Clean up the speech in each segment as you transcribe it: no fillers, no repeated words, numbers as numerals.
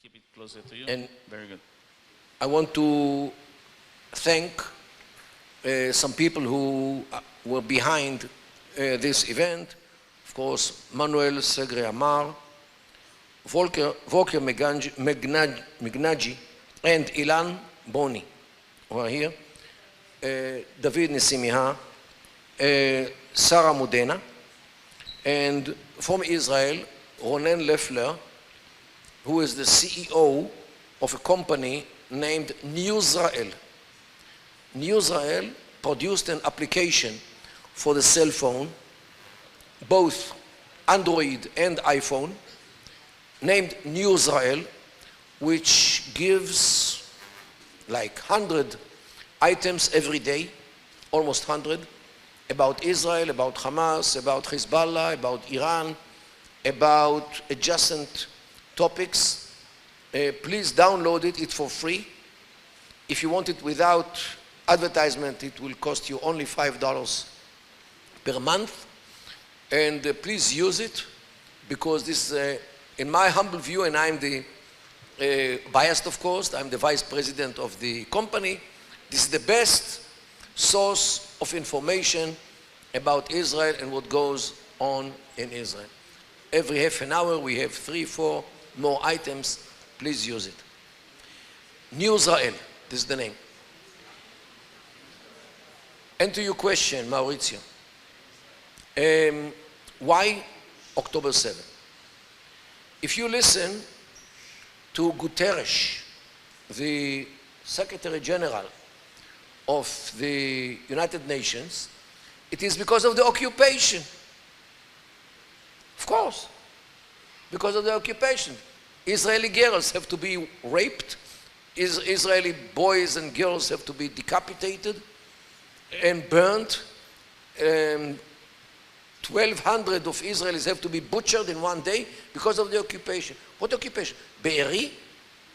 Keep it closer to you. And very good. I want to thank some people who were behind this event. Of course, Emanuel Segre Amar, Volker Megnaji, and Ilan Boni, who are here. David Nisimiha, Sarah Mudena, and from Israel, Ronen Leffler, who is the CEO of a company named Newsrael. Newsrael produced an application for the cell phone, both Android and iPhone, named Newsrael, which gives like 100 items every day, almost 100, about Israel, about Hamas, about Hezbollah, about Iran, about adjacent topics. Please download it, it's for free. If you want it without advertisement, it will cost you only $5 per month. And please use it, because this is, in my humble view, and I'm the biased, of course, I'm the vice president of the company, this is the best source of information about Israel and what goes on in Israel. Every half an hour we have 3, 4 more items. Please use it. Newsrael, this is the name. And to your question, Maurizio, why October 7? If you listen to Guterres, the Secretary General of the United Nations, it is because of the occupation. Of course, because of the occupation. Israeli girls have to be raped, Israeli boys and girls have to be decapitated and burnt, 1,200 of Israelis have to be butchered in one day because of the occupation. What occupation? Be'eri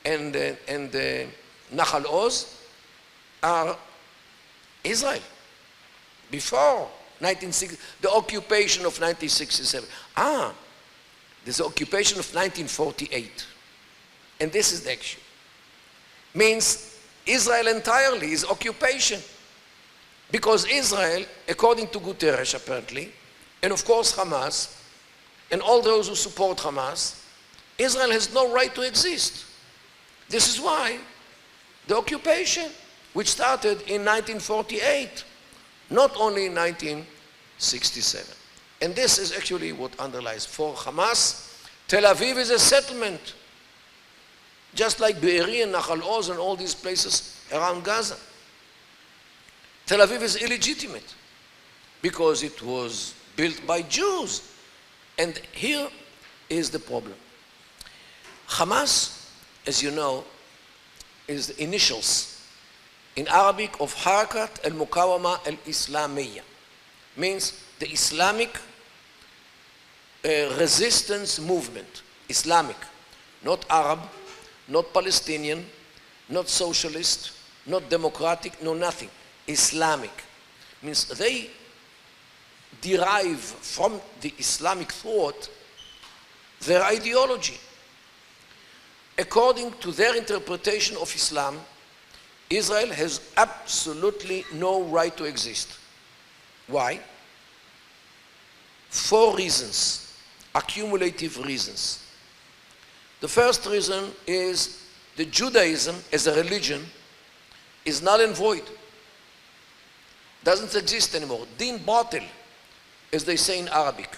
and Nahal Oz are Israel. Before 1960, the occupation of 1967. There's the occupation of 1948. And this is the issue. Means Israel entirely is occupation. Because Israel, according to Guterres apparently, and of course Hamas, and all those who support Hamas, Israel has no right to exist. This is why the occupation, which started in 1948, not only in 1967. And this is actually what underlies. For Hamas, Tel Aviv is a settlement, just like Be'eri and Nahal Oz and all these places around Gaza. Tel Aviv is illegitimate because it was built by Jews. And here is the problem. Hamas, as you know, is the initials in Arabic of Harakat al-Muqawama al-Islamiyya. Means the Islamic resistance movement. Islamic, not Arab, not Palestinian, not socialist, not democratic, no nothing. Islamic. Means they derive from the Islamic thought their ideology. According to their interpretation of Islam, Israel has absolutely no right to exist. Why? 4 reasons, accumulative reasons. The first reason is that Judaism as a religion is null and void. Doesn't exist anymore. Din batil, as they say in Arabic.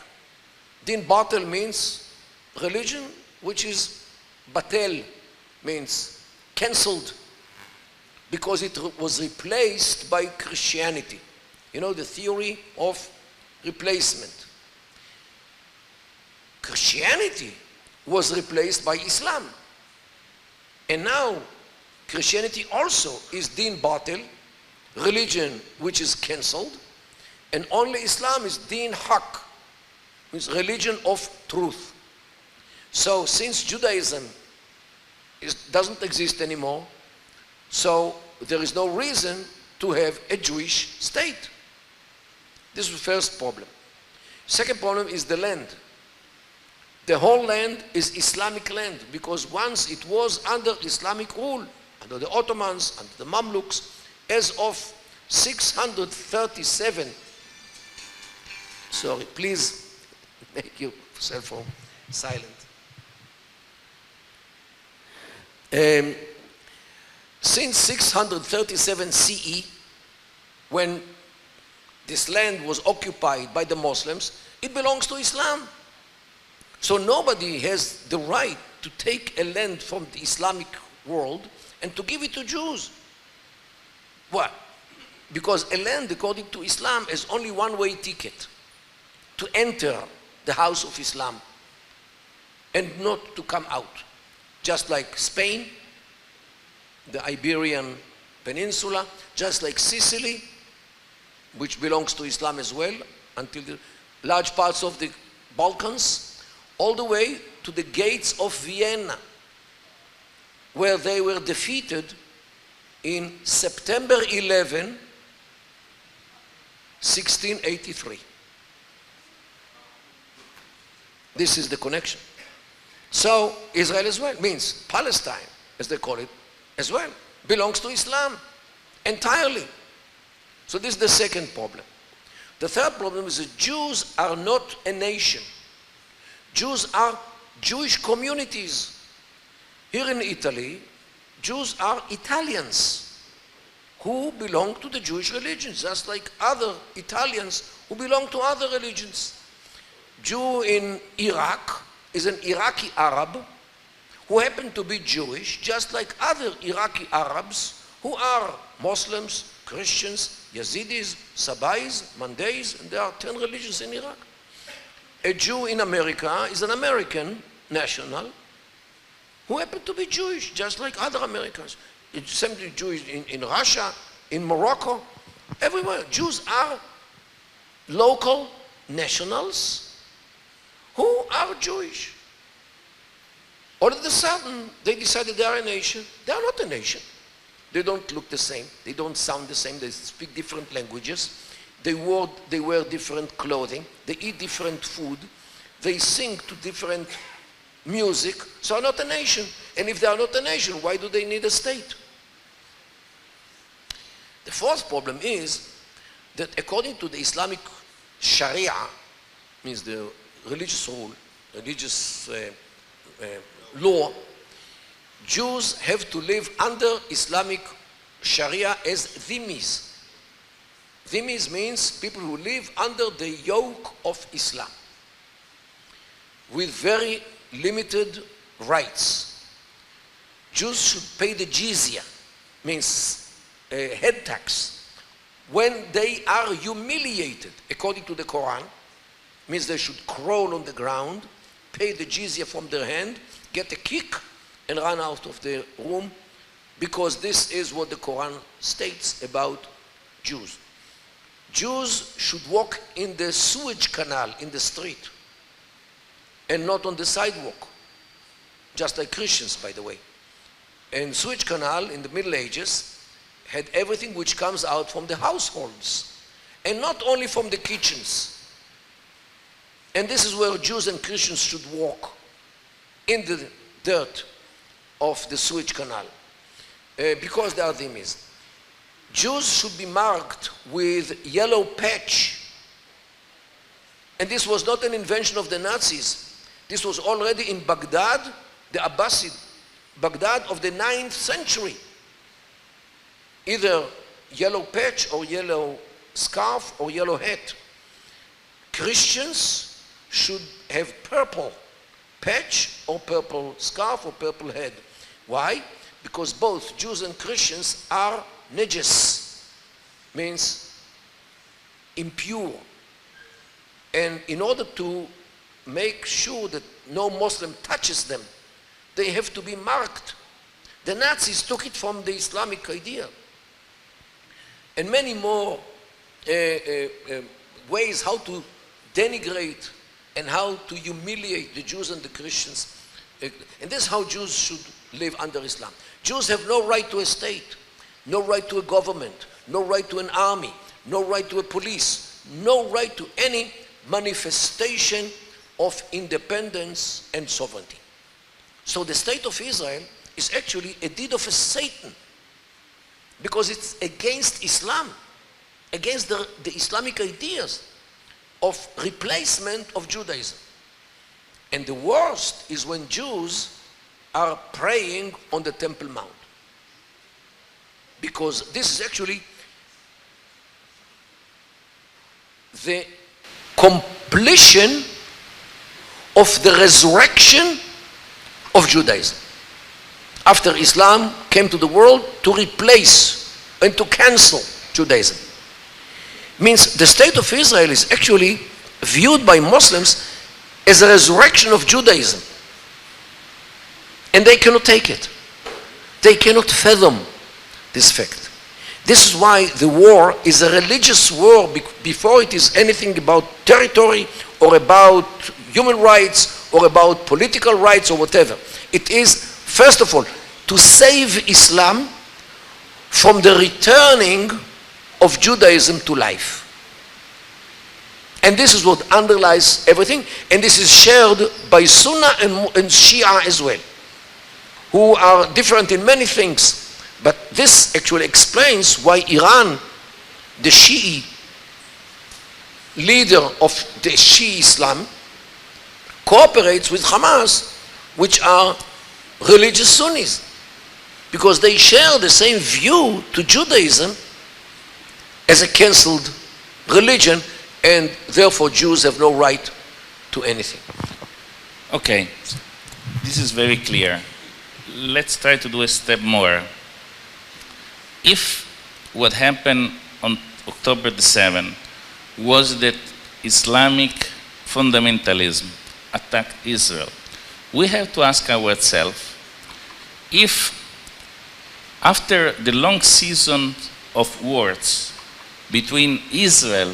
Din batil means religion which is batel, means cancelled, because it was replaced by Christianity. You know the theory of replacement. Christianity was replaced by Islam. And now Christianity also is din batil, religion which is cancelled, and only Islam is din haq, means religion of truth. So since Judaism doesn't exist anymore, so there is no reason to have a Jewish state. This is the first problem. Second problem is the land. The whole land is Islamic land because once it was under Islamic rule, under the Ottomans, under the Mamluks, as of 637. Sorry, please make your cell phone silent. Since 637 CE, when this land was occupied by the Muslims, it belongs to Islam. So nobody has the right to take a land from the Islamic world and to give it to Jews. Why? Because a land, according to Islam, has only one-way ticket to enter the house of Islam and not to come out. Just like Spain, the Iberian Peninsula, just like Sicily, which belongs to Islam as well, until the large parts of the Balkans, all the way to the gates of Vienna, where they were defeated in September 11, 1683. This is the connection. So Israel as well, means Palestine, as they call it, as well, belongs to Islam entirely. So this is the second problem. The third problem is that Jews are not a nation. Jews are Jewish communities. Here in Italy, Jews are Italians who belong to the Jewish religion, just like other Italians who belong to other religions. Jew in Iraq is an Iraqi Arab who happen to be Jewish, just like other Iraqi Arabs who are Muslims, Christians, Yazidis, Sabais, Mandays, and there are 10 religions in Iraq. A Jew in America is an American national who happen to be Jewish, just like other Americans. It's simply Jewish in Russia, in Morocco, everywhere. Jews are local nationals who are Jewish. All of a sudden, they decided they are a nation. They are not a nation. They don't look the same. They don't sound the same. They speak different languages. They wear different clothing. They eat different food. They sing to different music. So are not a nation. And if they are not a nation, why do they need a state? The fourth problem is that according to the Islamic Sharia, means the religious rule, religious law, Jews have to live under Islamic Sharia as dhimmis. Dhimmis means people who live under the yoke of Islam with very limited rights. Jews should pay the jizya, means head tax, when they are humiliated, according to the Quran, means they should crawl on the ground, pay the jizya from their hand, get a kick, and run out of the room, because this is what the Quran states about Jews. Jews should walk in the sewage canal in the street and not on the sidewalk, just like Christians, by the way. And sewage canal in the Middle Ages had everything which comes out from the households and not only from the kitchens. And this is where Jews and Christians should walk, in the dirt of the sewage canal, because they are dhimmis. Jews should be marked with yellow patch. And this was not an invention of the Nazis. This was already in Baghdad, the Abbasid Baghdad of the 9th century. Either yellow patch or yellow scarf or yellow hat. Christians should have purple patch or purple scarf or purple head. Why? Because both Jews and Christians are najis, means impure. And in order to make sure that no Muslim touches them, they have to be marked. The Nazis took it from the Islamic idea. And many more ways how to denigrate and how to humiliate the Jews and the Christians. And this is how Jews should live under Islam. Jews have no right to a state, no right to a government, no right to an army, no right to a police, no right to any manifestation of independence and sovereignty. So the state of Israel is actually a deed of Satan, because it's against Islam, against the Islamic ideas of replacement of Judaism. And the worst is when Jews are praying on the Temple Mount, because this is actually the completion of the resurrection of Judaism. After Islam came to the world to replace and to cancel Judaism. Means the state of Israel is actually viewed by Muslims as a resurrection of Judaism. And they cannot take it. They cannot fathom this fact. This is why the war is a religious war before it is anything about territory or about human rights or about political rights or whatever. It is, first of all, to save Islam from the returning of Judaism to life. And this is what underlies everything, and this is shared by Sunnah and Shia as well, who are different in many things. But this actually explains why Iran, the Shi'i leader of the Shi'i Islam, cooperates with Hamas, which are religious Sunnis, because they share the same view to Judaism as a cancelled religion, and therefore Jews have no right to anything. Okay, this is very clear. Let's try to do a step more. If what happened on October the 7th was that Islamic fundamentalism attacked Israel, we have to ask ourselves if after the long season of wars between Israel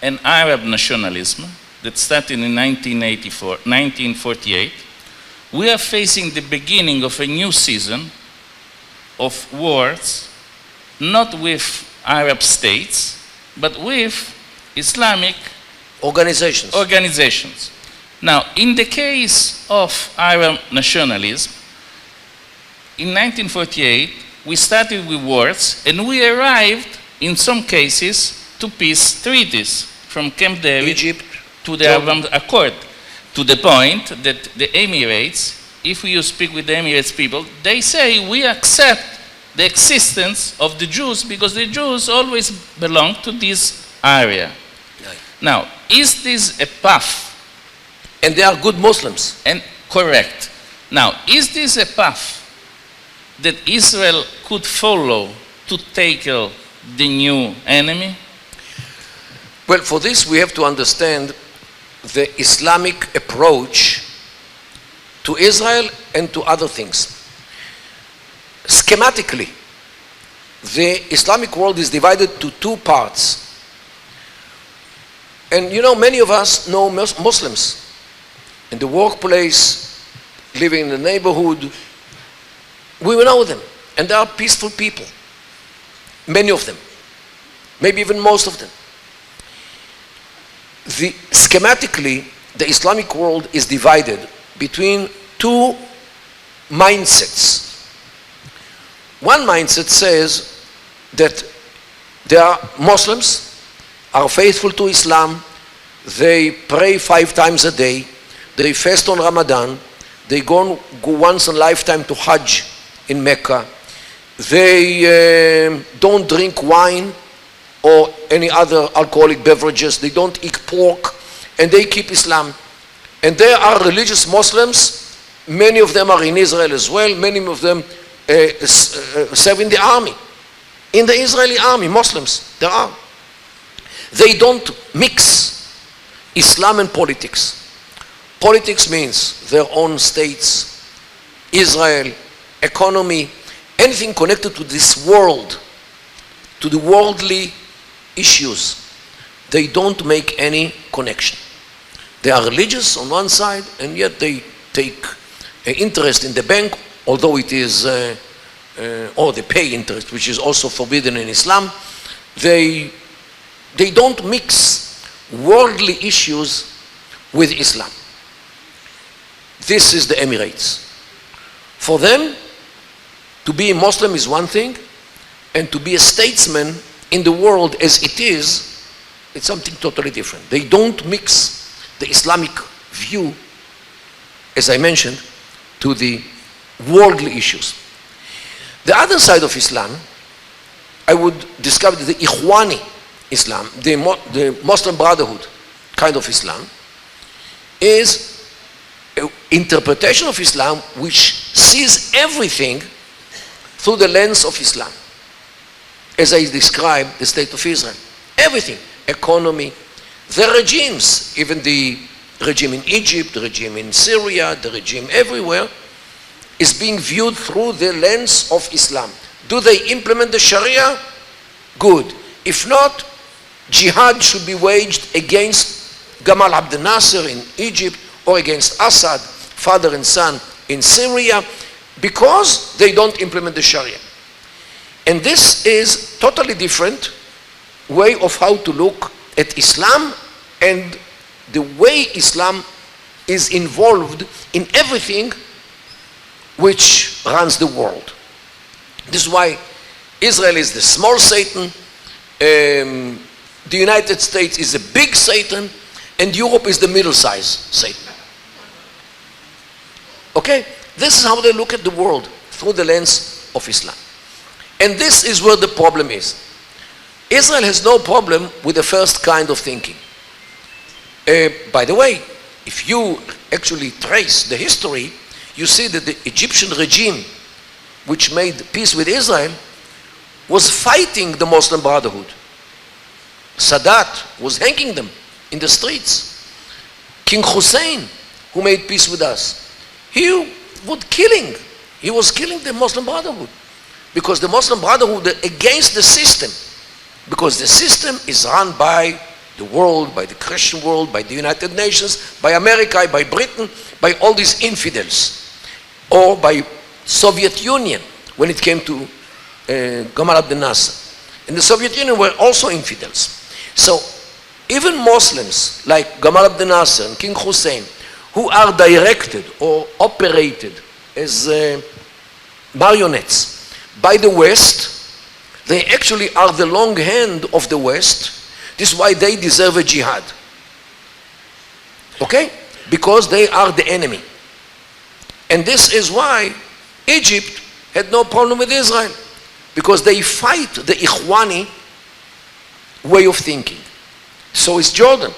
and Arab nationalism that started in 1948, we are facing the beginning of a new season of wars, not with Arab states, but with Islamic organizations. Now, in the case of Arab nationalism, in 1948, we started with wars, and we arrived, in some cases, to peace treaties, from Camp David Egypt, to the Abraham Accord, to the point that the Emirates, if you speak with the Emirates people, they say we accept the existence of the Jews because the Jews always belong to this area. Right. Now, is this a path? And they are good Muslims. And correct. Now, is this a path that Israel could follow to tackle the new enemy? Well, for this we have to understand the Islamic approach to Israel and to other things. Schematically, the Islamic world is divided to two parts. And you know, many of us know Muslims in the workplace, living in the neighborhood. We will know them, and they are peaceful people. Many of them, maybe even most of them. Schematically, the Islamic world is divided between two mindsets. One mindset says that there are Muslims, are faithful to Islam, they pray 5 times a day, they fast on Ramadan, they go once in a lifetime to Hajj in Mecca, they don't drink wine or any other alcoholic beverages, they don't eat pork, and they keep Islam. And they are religious Muslims. Many of them are in Israel as well. Many of them serve in the army. In the Israeli army, Muslims, there are. They don't mix Islam and politics. Politics means their own states, Israel, economy, anything connected to this world, to the worldly issues. They don't make any connection. They are religious on one side, and yet they take interest in the bank, although it is, or they pay interest, which is also forbidden in Islam. They don't mix worldly issues with Islam. this is the Emirates. For them, to be a Muslim is one thing, and to be a statesman in the world as it is, it's something totally different. They don't mix the Islamic view, as I mentioned, to the worldly issues. The other side of Islam, I would describe the Ikhwani Islam, the Muslim Brotherhood kind of Islam, is an interpretation of Islam which sees everything through the lens of Islam. As I described the state of Israel, everything, economy, the regimes, even the regime in Egypt, the regime in Syria, the regime everywhere, is being viewed through the lens of Islam. Do they implement the Sharia? Good. If not, jihad should be waged against Gamal Abdel Nasser in Egypt or against Assad, father and son, in Syria, because they don't implement the Sharia. And this is totally different way of how to look at Islam and the way Islam is involved in everything which runs the world. This is why Israel is the small Satan, the United States is a big Satan, and Europe is the middle-sized Satan. Okay? This is how they look at the world, through the lens of Islam. And this is where the problem is. Israel has no problem with the first kind of thinking. By the way, if you actually trace the history, you see that the Egyptian regime, which made peace with Israel, was fighting the Muslim Brotherhood. Sadat was hanging them in the streets. King Hussein, who made peace with us, he was killing the Muslim Brotherhood. Because the Muslim Brotherhood against the system. Because the system is run by the world, by the Christian world, by the United Nations, by America, by Britain, by all these infidels. Or by Soviet Union, when it came to Gamal Abdel Nasser. And the Soviet Union were also infidels. So even Muslims like Gamal Abdel Nasser and King Hussein, who are directed or operated as marionettes by the West, they actually are the long hand of the West. This is why they deserve a jihad. Okay? Because they are the enemy. And this is why Egypt had no problem with Israel. Because they fight the Ikhwani way of thinking. So is Jordan,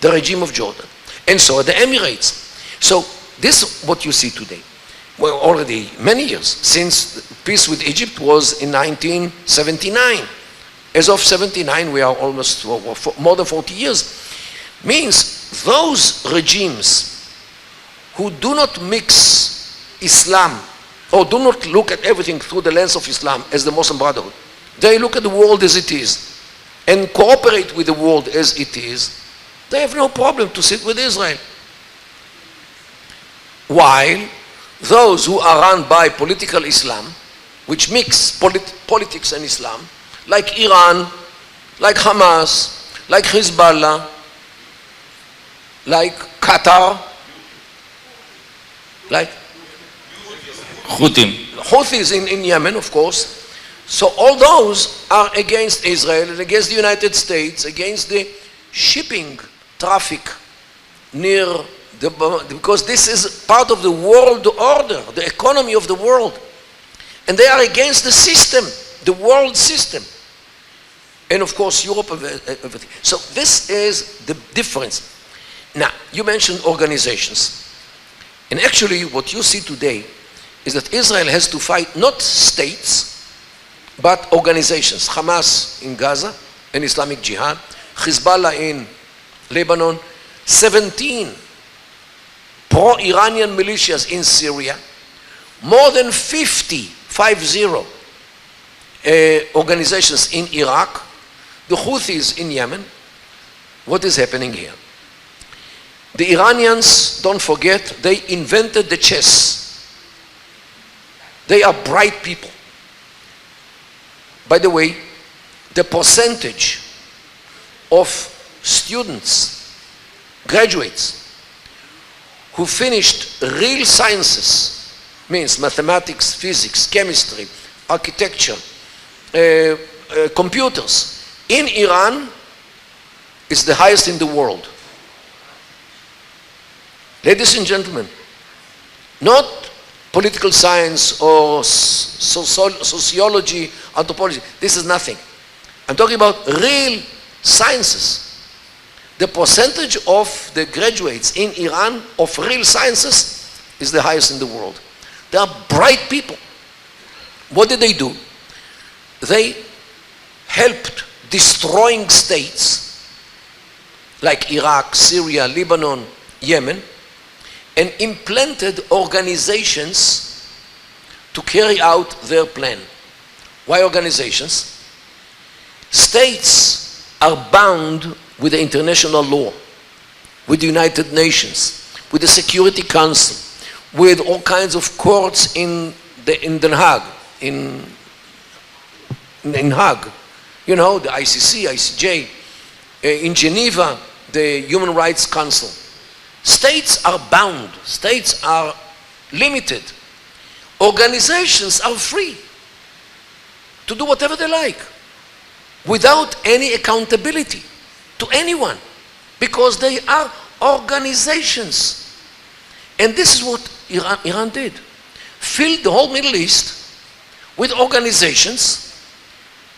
the regime of Jordan. And so are the Emirates. So this is what you see today. Well, already many years, since peace with Egypt was in 1979. As of 79, we are almost more than 40 years. Means those regimes who do not mix Islam or do not look at everything through the lens of Islam as the Muslim Brotherhood, they look at the world as it is and cooperate with the world as it is, they have no problem to sit with Israel. While those who are run by political Islam, which mix politics and Islam, like Iran, like Hamas, like Hezbollah, like Qatar, like Houthis in Yemen, of course. So all those are against Israel and against the United States, against the shipping traffic near because this is part of the world order, the economy of the world. And they are against the system, the world system. And of course, Europe, everything. So this is the difference. Now, you mentioned organizations. And actually, what you see today is that Israel has to fight not states, but organizations. Hamas in Gaza, and Islamic Jihad. Hezbollah in Lebanon. 17 pro-Iranian militias in Syria. More than 50 organizations in Iraq. The Houthis in Yemen. What is happening here? The Iranians, don't forget, they invented the chess. They are bright people. By the way, the percentage of students, graduates, who finished real sciences, means mathematics, physics, chemistry, architecture, computers, in Iran is the highest in the world. Ladies and gentlemen, not political science or sociology, anthropology, this is nothing. I'm talking about real sciences. The percentage of the graduates in Iran of real sciences is the highest in the world. They are bright people. What did they do? They helped destroying states like Iraq, Syria, Lebanon, Yemen, and implanted organizations to carry out their plan. Why organizations? States are bound with the international law, with the United Nations, with the Security Council, with all kinds of courts in Den Haag, in Hague. You know, the ICC, ICJ, in Geneva, the Human Rights Council. States are bound, states are limited. Organizations are free to do whatever they like without any accountability to anyone, because they are organizations. And this is what Iran did. Filled the whole Middle East with organizations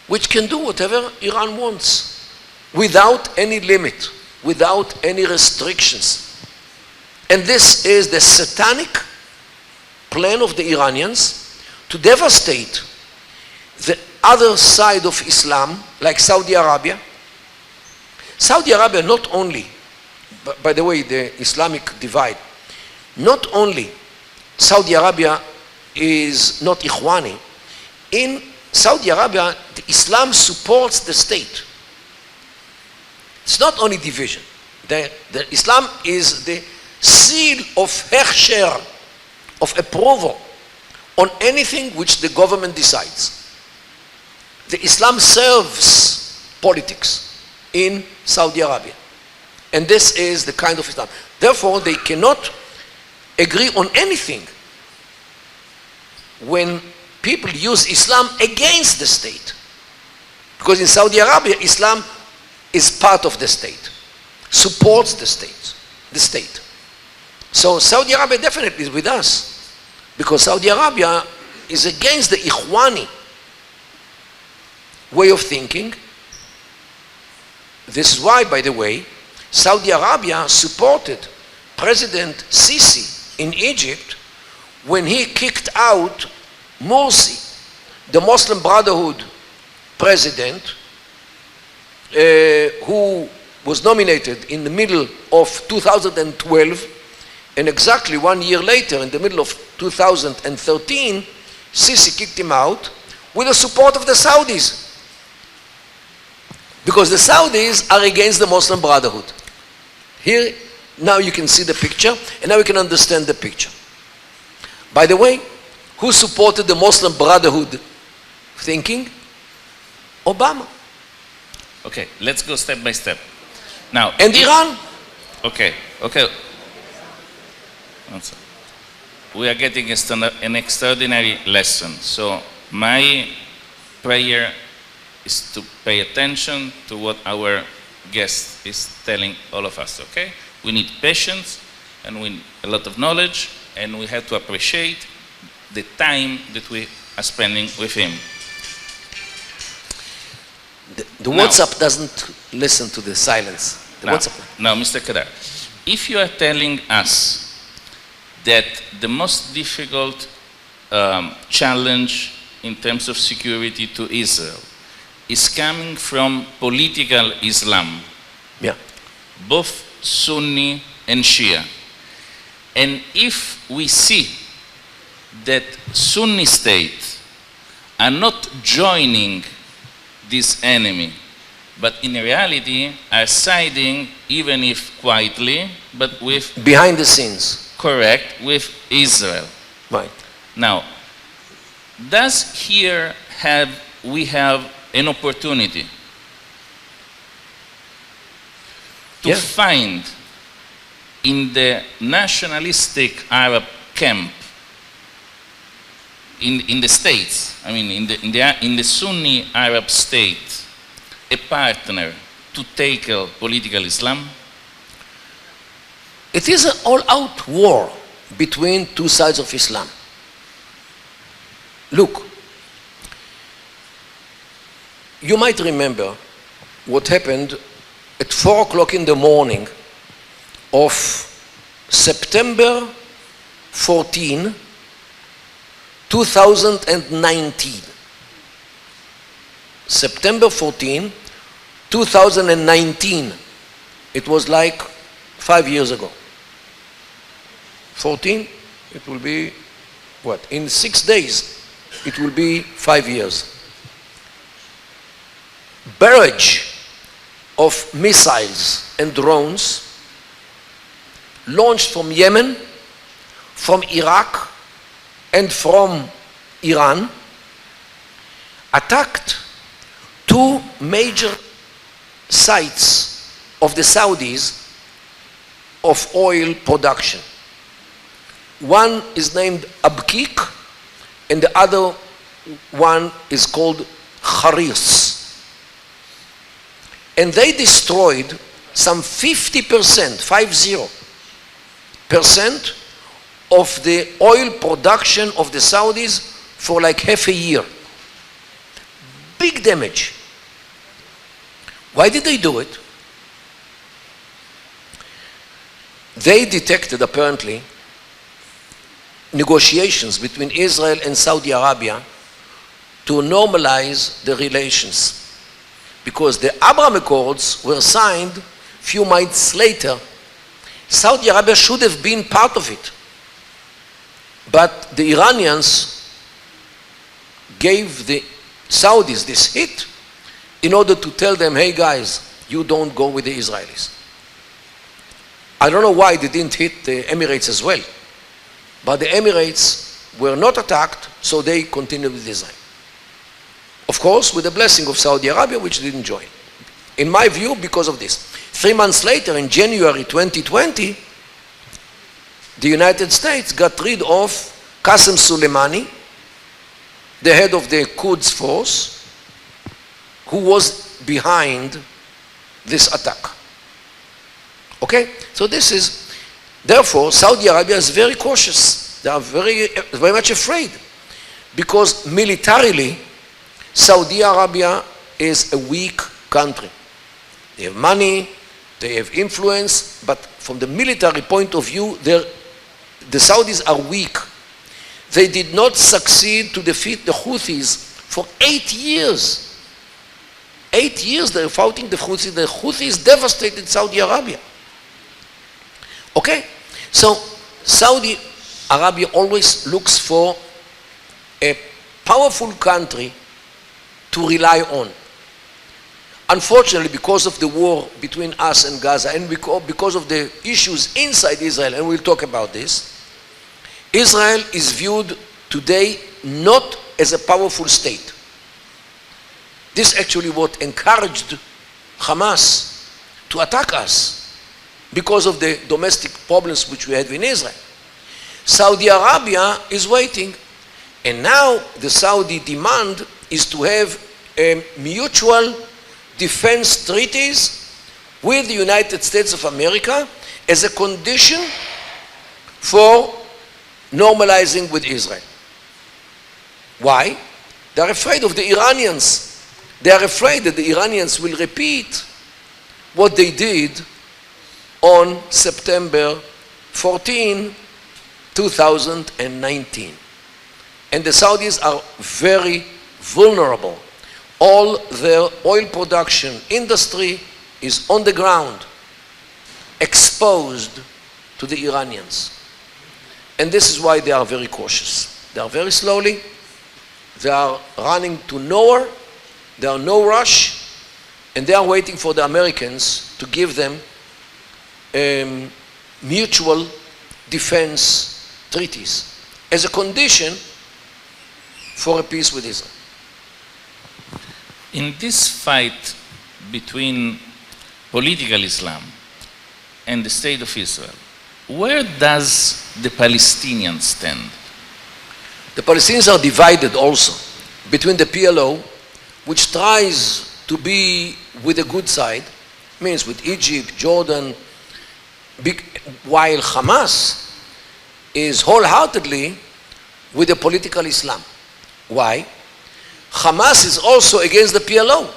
which can do whatever Iran wants without any limit, without any restrictions. And this is the satanic plan of the Iranians to devastate the other side of Islam, like Saudi Arabia. Saudi Arabia not only, by the way, the Islamic divide, not only Saudi Arabia is not Ikhwani, in Saudi Arabia, the Islam supports the state. It's not only division. The Islam is the seal of hechsher, of approval on anything which the government decides. The Islam serves politics in Saudi Arabia. And this is the kind of Islam. Therefore, they cannot agree on anything when people use Islam against the state. Because in Saudi Arabia, Islam is part of the state, supports the state. So Saudi Arabia definitely is with us, because Saudi Arabia is against the Ikhwani way of thinking. This is why, by the way, Saudi Arabia supported President Sisi in Egypt when he kicked out Morsi, the Muslim Brotherhood president, who was nominated in the middle of 2012, and exactly 1 year later, in the middle of 2013, Sisi kicked him out with the support of the Saudis. Because the Saudis are against the Muslim Brotherhood. Here, now you can see the picture, and now you can understand the picture. By the way, who supported the Muslim Brotherhood thinking? Obama. Okay, let's go step by step. Now, and Iran. Okay. We are getting an extraordinary lesson. So my prayer is to pay attention to what our guest is telling all of us, okay? We need patience, and we need a lot of knowledge, and we have to appreciate the time that we are spending with him. The WhatsApp doesn't listen to the silence. Now, Mr. Kedar, if you are telling us that the most difficult challenge in terms of security to Israel is coming from political Islam, yeah, both Sunni and Shia, and if we see that Sunni states are not joining this enemy, but in reality are siding, even if quietly, but with behind the scenes, correct, with Israel. Right. Now, does here we have an opportunity to find in the nationalistic Arab camp in the states, I mean in the Sunni Arab state, a partner to tackle political Islam? It is an all-out war between two sides of Islam. Look, you might remember what happened at 4 o'clock in the morning of September 14, 2019. September 14, 2019. It was like 5 years ago. 14, it will be, what? In 6 days, it will be 5 years. Barrage of missiles and drones launched from Yemen, from Iraq, and from Iran, attacked 2 major sites of the Saudis of oil production. One is named Abqaiq, and the other one is called Kharis. And they destroyed some 50%, 50% of the oil production of the Saudis for like half a year. Big damage. Why did they do it? They detected, apparently, negotiations between Israel and Saudi Arabia to normalize the relations. Because the Abraham Accords were signed a few months later. Saudi Arabia should have been part of it. But the Iranians gave the Saudis this hit in order to tell them, hey guys, you don't go with the Israelis. I don't know why they didn't hit the Emirates as well. But the Emirates were not attacked, so they continued with Israel. Of course, with the blessing of Saudi Arabia, which didn't join. In my view, because of this. 3 months later, in January 2020, the United States got rid of Qasem Soleimani, the head of the Quds force, who was behind this attack. Okay? So this is, therefore, Saudi Arabia is very cautious. They are very much afraid. Because militarily, Saudi Arabia is a weak country. They have money, they have influence, but from the military point of view, the Saudis are weak. They did not succeed to defeat the Houthis for 8 years. 8 years they were fighting the Houthis. The Houthis devastated Saudi Arabia. Okay? So Saudi Arabia always looks for a powerful country to rely on. Unfortunately, because of the war between us and Gaza, and because of the issues inside Israel, and we'll talk about this, Israel is viewed today not as a powerful state. This actually what encouraged Hamas to attack us because of the domestic problems which we had in Israel. Saudi Arabia is waiting, and now the Saudi demand is to have mutual defense treaties with the United States of America as a condition for normalizing with Israel. Why? They are afraid of the Iranians. They are afraid that the Iranians will repeat what they did on September 14, 2019. And the Saudis are very vulnerable. All their oil production industry is on the ground, exposed to the Iranians. And this is why they are very cautious. They are very slowly. They are running to nowhere. There are no rush. And they are waiting for the Americans to give them mutual defense treaties as a condition for a peace with Israel. In this fight between political Islam and the State of Israel, where does the Palestinians stand? The Palestinians are divided also between the PLO, which tries to be with the good side, means with Egypt, Jordan, while Hamas is wholeheartedly with the political Islam. Why? Hamas is also against the PLO,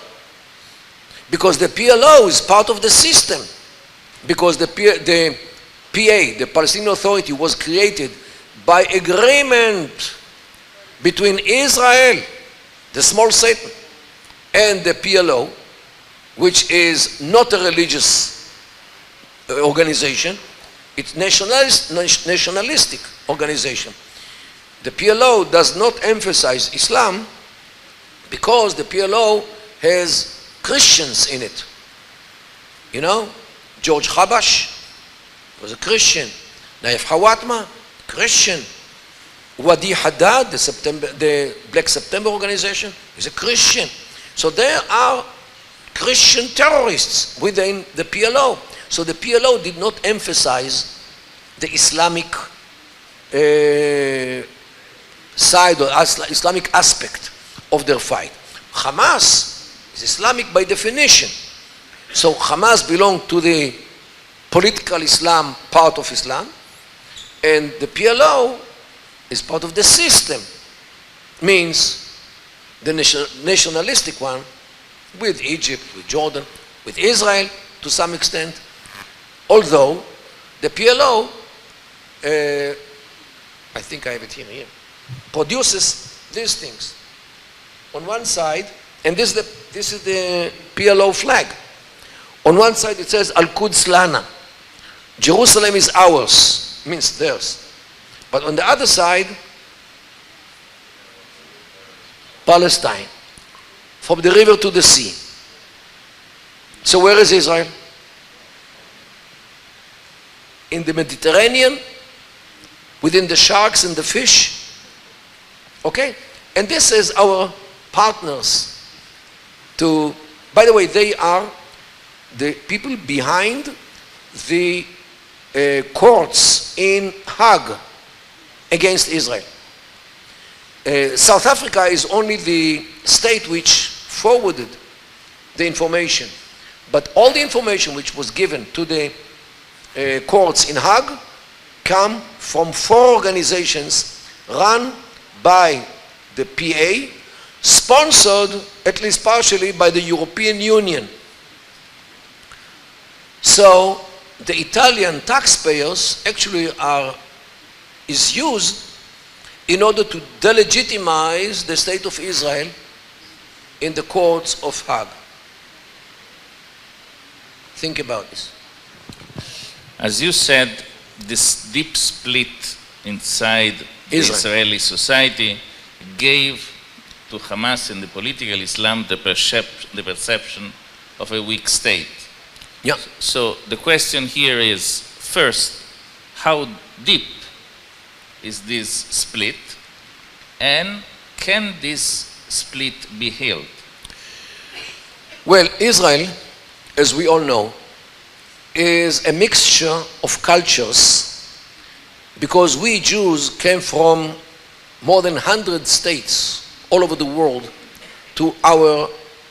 because the PLO is part of the system, because the PA, the Palestinian Authority, was created by agreement between Israel, the small Satan, and the PLO, which is not a religious organization, it's nationalistic organization. The PLO does not emphasize Islam because the PLO has Christians in it. You know, George Habash was a Christian. Naif Hawatma, Christian. Wadi Haddad, the Black September organization, is a Christian. So there are Christian terrorists within the PLO. So the PLO did not emphasize the Islamic side or Islamic aspect of their fight. Hamas is Islamic by definition. So Hamas belongs to the political Islam part of Islam, and the PLO is part of the system, means the nationalistic one with Egypt, with Jordan, with Israel to some extent, although the PLO, I think I have it here, produces these things. On one side, and this is the PLO flag. On one side it says Al-Quds Lana, Jerusalem is ours, means theirs. But on the other side, Palestine, from the river to the sea. So where is Israel? In the Mediterranean, within the sharks and the fish. Okay? And this is our partners to, by the way, they are the people behind the courts in Hague against Israel. South Africa is only the state which forwarded the information. But all the information which was given to the courts in Hague come from 4 organizations run by the PA, sponsored at least partially by the European Union. So the Italian taxpayers actually is used in order to delegitimize the state of Israel in the courts of Hague. Think about this. As you said, this deep split inside the Israeli society gave to Hamas and the political Islam the perception of a weak state. Yeah. So the question here is, first, how deep is this split, and can this split be healed? Well, Israel, as we all know, is a mixture of cultures, because we Jews came from more than 100 states all over the world to our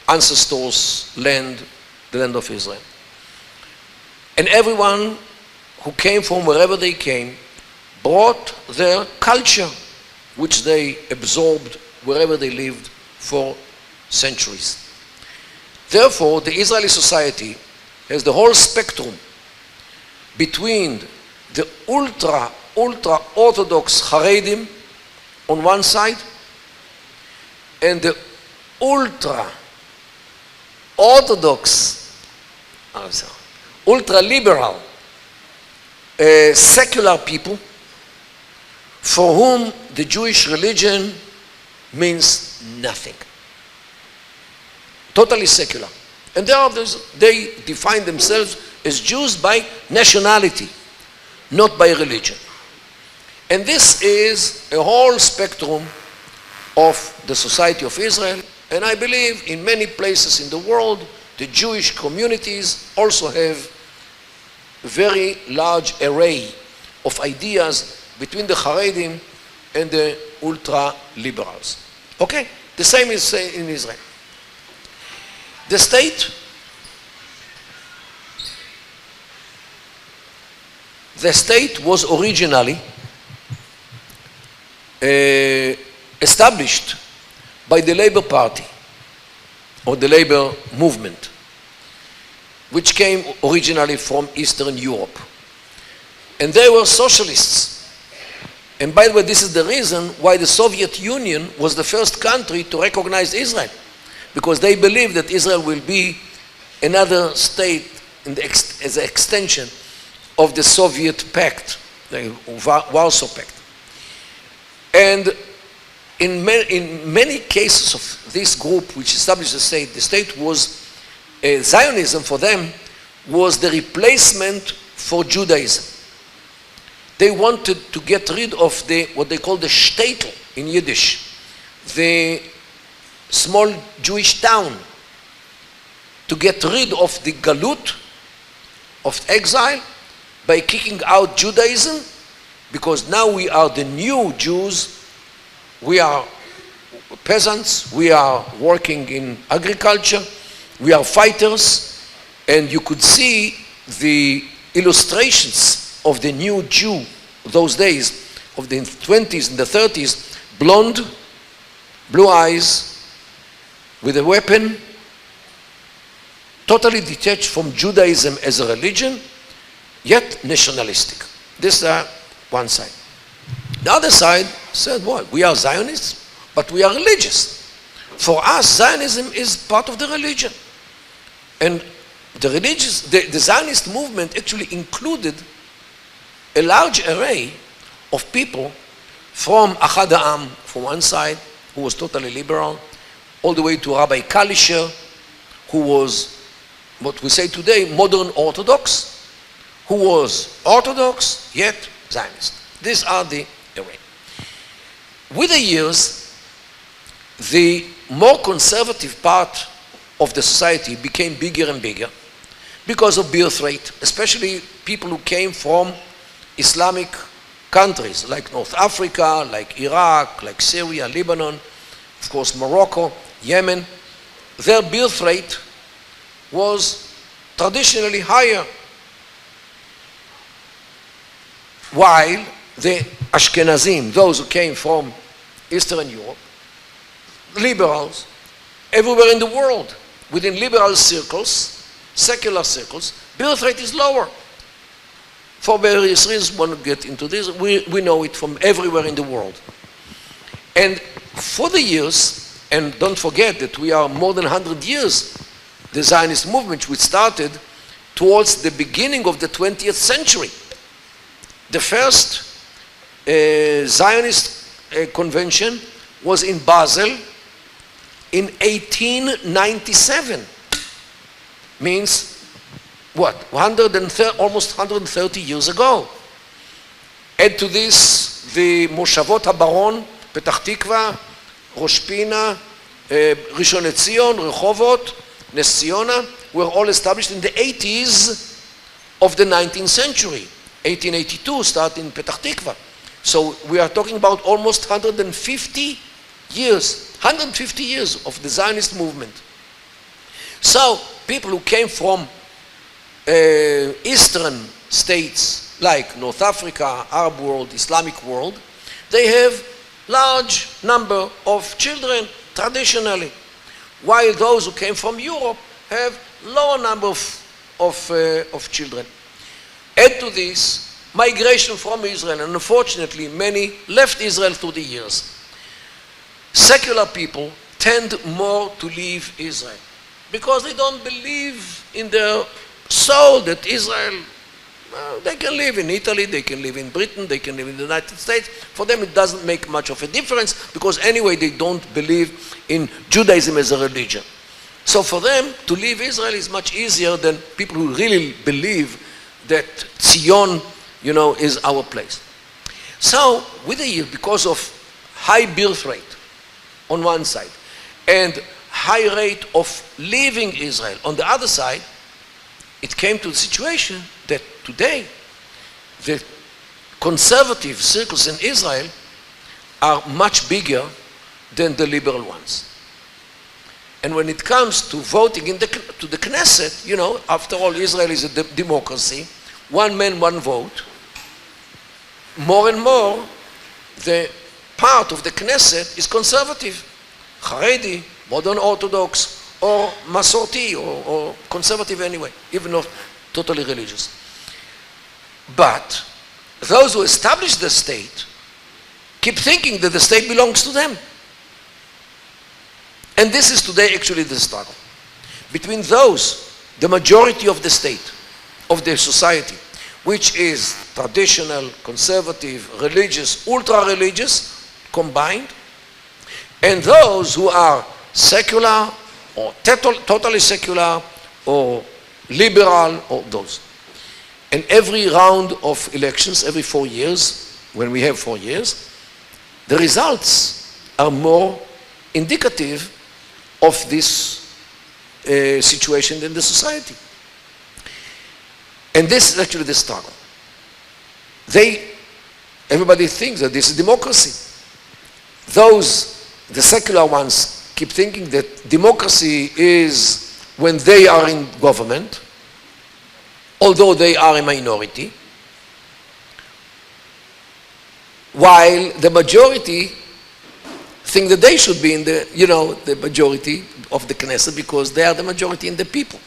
ancestors' land, the land of Israel. And everyone who came from wherever they came brought their culture, which they absorbed wherever they lived for centuries. Therefore, the Israeli society has the whole spectrum between the ultra-Orthodox Haredim on one side and the ultra-Orthodox, ultra-liberal, secular people for whom the Jewish religion means nothing. Totally secular. And they define themselves as Jews by nationality, not by religion. And this is a whole spectrum of the society of Israel. And I believe in many places in the world, the Jewish communities also have a very large array of ideas between the Haredim and the ultra-liberals. Okay? The same is in Israel. The state was originally established by the Labor Party or the Labor Movement, which came originally from Eastern Europe. And they were socialists. And by the way, this is the reason why the Soviet Union was the first country to recognize Israel, because they believed that Israel will be another state as an extension of the Soviet Pact, the Warsaw Pact. And in many cases of this group which established the state was, Zionism for them was the replacement for Judaism. They wanted to get rid of what they call the shtetl in Yiddish, the small Jewish town, to get rid of the galut, of exile, by kicking out Judaism, because now we are the new Jews, we are peasants, we are working in agriculture, we are fighters, and you could see the illustrations of the new Jew those days, of the 20s and the 30s, blonde, blue eyes, with a weapon, totally detached from Judaism as a religion, yet nationalistic. This is one side. The other side said, well, we are Zionists, but we are religious. For us, Zionism is part of the religion. And the Zionist movement actually included a large array of people from Achad Ha'am, from one side, who was totally liberal, all the way to Rabbi Kalischer, who was what we say today modern Orthodox, who was Orthodox yet Zionist. These are the array. With the years, the more conservative part of the society became bigger and bigger because of birth rate, especially people who came from Islamic countries like North Africa, like Iraq, like Syria, Lebanon, of course Morocco, Yemen. Their birth rate was traditionally higher, while the Ashkenazim, those who came from Eastern Europe, liberals, everywhere in the world, within liberal circles, secular circles, birth rate is lower. For various reasons, we won't get into this. We know it from everywhere in the world. And for the years, and don't forget that we are more than 100 years, the Zionist movement, which started towards the beginning of the 20th century. The first Zionist convention was in Basel in 1897. Means what? Almost 130 years ago. Add to this the Moshavot HaBaron, Petach Tikva, Rosh Pina, Rishon LeZion, Rehovot, Nes Ziona, were all established in the 80s of the 19th century. 1882 started in Petach Tikva. So we are talking about almost 150 years of the Zionist movement. So people who came from Eastern states like North Africa, Arab world, Islamic world, they have large number of children traditionally, while those who came from Europe have lower number of children. Add to this migration from Israel, and unfortunately many left Israel through the years. Secular people tend more to leave Israel because they don't believe in their soul that Israel, they can live in Italy, they can live in Britain, they can live in the United States. For them it doesn't make much of a difference because anyway they don't believe in Judaism as a religion. So for them to leave Israel is much easier than people who really believe that Zion, is our place. So with the year, because of high birth rate on one side and high rate of leaving Israel on the other side, it came to the situation that today the conservative circles in Israel are much bigger than the liberal ones. And when it comes to voting to the Knesset, you know, after all, Israel is a democracy, one man, one vote. More and more, the part of the Knesset is conservative, Haredi, modern Orthodox, or Masorti, or conservative anyway, even not totally religious. But those who establish the state keep thinking that the state belongs to them. And this is today actually the struggle between those, the majority of the state, of the society, which is traditional, conservative, religious, ultra-religious, combined, and those who are secular, or totally secular, or liberal, or those. And every round of elections, every 4 years, when we have 4 years, the results are more indicative of this situation in the society. And this is actually the struggle. Everybody thinks that this is democracy. The secular ones, keep thinking that democracy is when they are in government, although they are a minority, while the majority think that they should be in the majority of the Knesset because they are the majority in the people.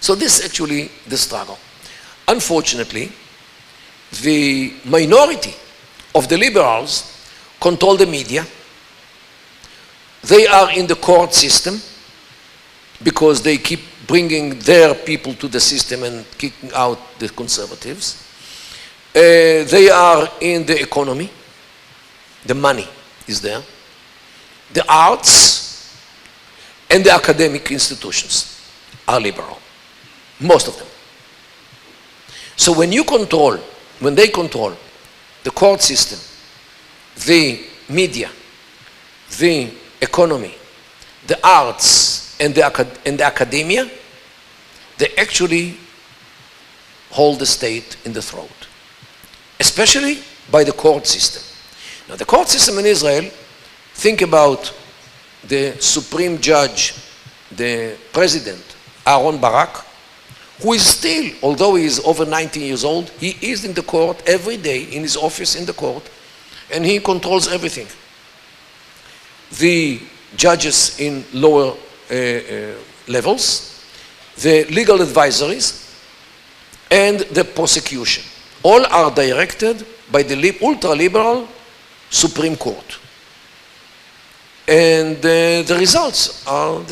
So this is actually the struggle. Unfortunately, the minority of the liberals control the media. They are in the court system because they keep bringing their people to the system and kicking out the conservatives. They are in the economy. The money is there. The arts and the academic institutions are liberal. Most of them. So when they control the court system, the media, the economy, the arts, and the academia, they actually hold the state in the throat, especially by the court system. Now, the court system in Israel, think about the supreme judge, the president, Aaron Barak, who is still, although he is over 90 years old, he is in the court every day, in his office in the court, and he controls everything. The judges in lower levels, the legal advisories, and the prosecution. All are directed by the ultra-liberal Supreme Court. And the results are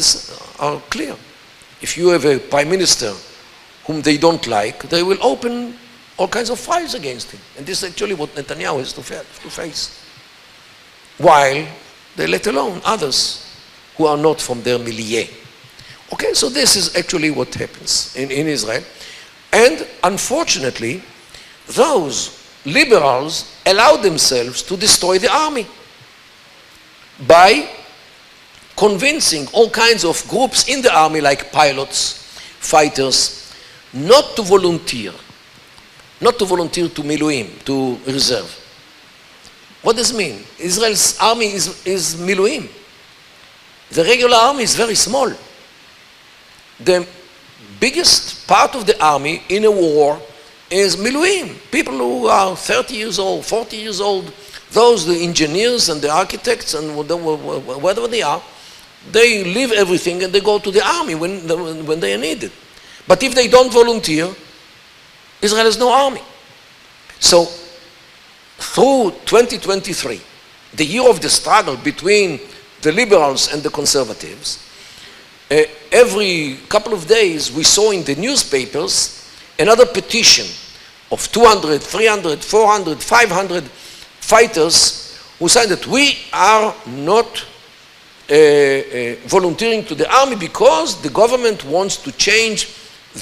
clear. If you have a prime minister whom they don't like, they will open all kinds of files against him. And this is actually what Netanyahu has to face. While they let alone others who are not from their milieu. Okay, so this is actually what happens in Israel. And unfortunately, those liberals allow themselves to destroy the army by convincing all kinds of groups in the army, like pilots, fighters, not to volunteer to miluim, to reserve. What does it mean? Israel's army is miluim. The regular army is very small. The biggest part of the army in a war is miluim. People who are 30 years old, 40 years old, those, the engineers and the architects and whatever they are, they leave everything and they go to the army when they are needed. But if they don't volunteer, Israel has no army. So, through 2023, the year of the struggle between the liberals and the conservatives, every couple of days we saw in the newspapers another petition of 200, 300, 400, 500 fighters who said that we are not volunteering to the army because the government wants to change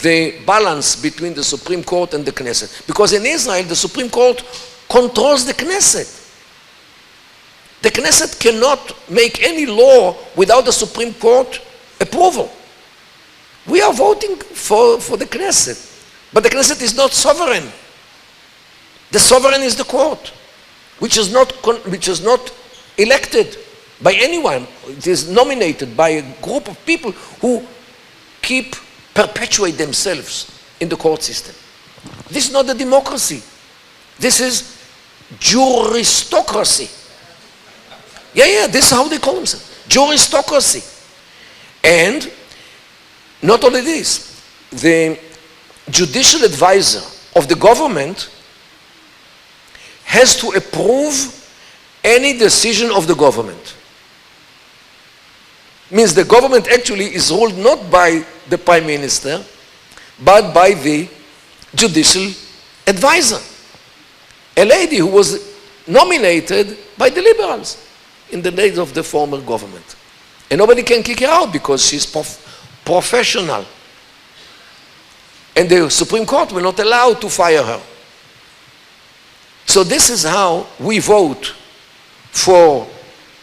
the balance between the Supreme Court and the Knesset. Because in Israel, the Supreme Court controls the Knesset. The Knesset cannot make any law without the Supreme Court approval. We are voting for the Knesset, but the Knesset is not sovereign. The sovereign is the court, which is not elected by anyone. It is nominated by a group of people who perpetuate themselves in the court system. This is not a democracy. This is juristocracy. Yeah, this is how they call themselves. Juristocracy. And not only this, the judicial advisor of the government has to approve any decision of the government. Means the government actually is ruled not by the prime minister, but by the judicial advisor. A lady who was nominated by the liberals in the days of the former government. And nobody can kick her out because she's professional. And the Supreme Court will not allow to fire her. So this is how we vote for,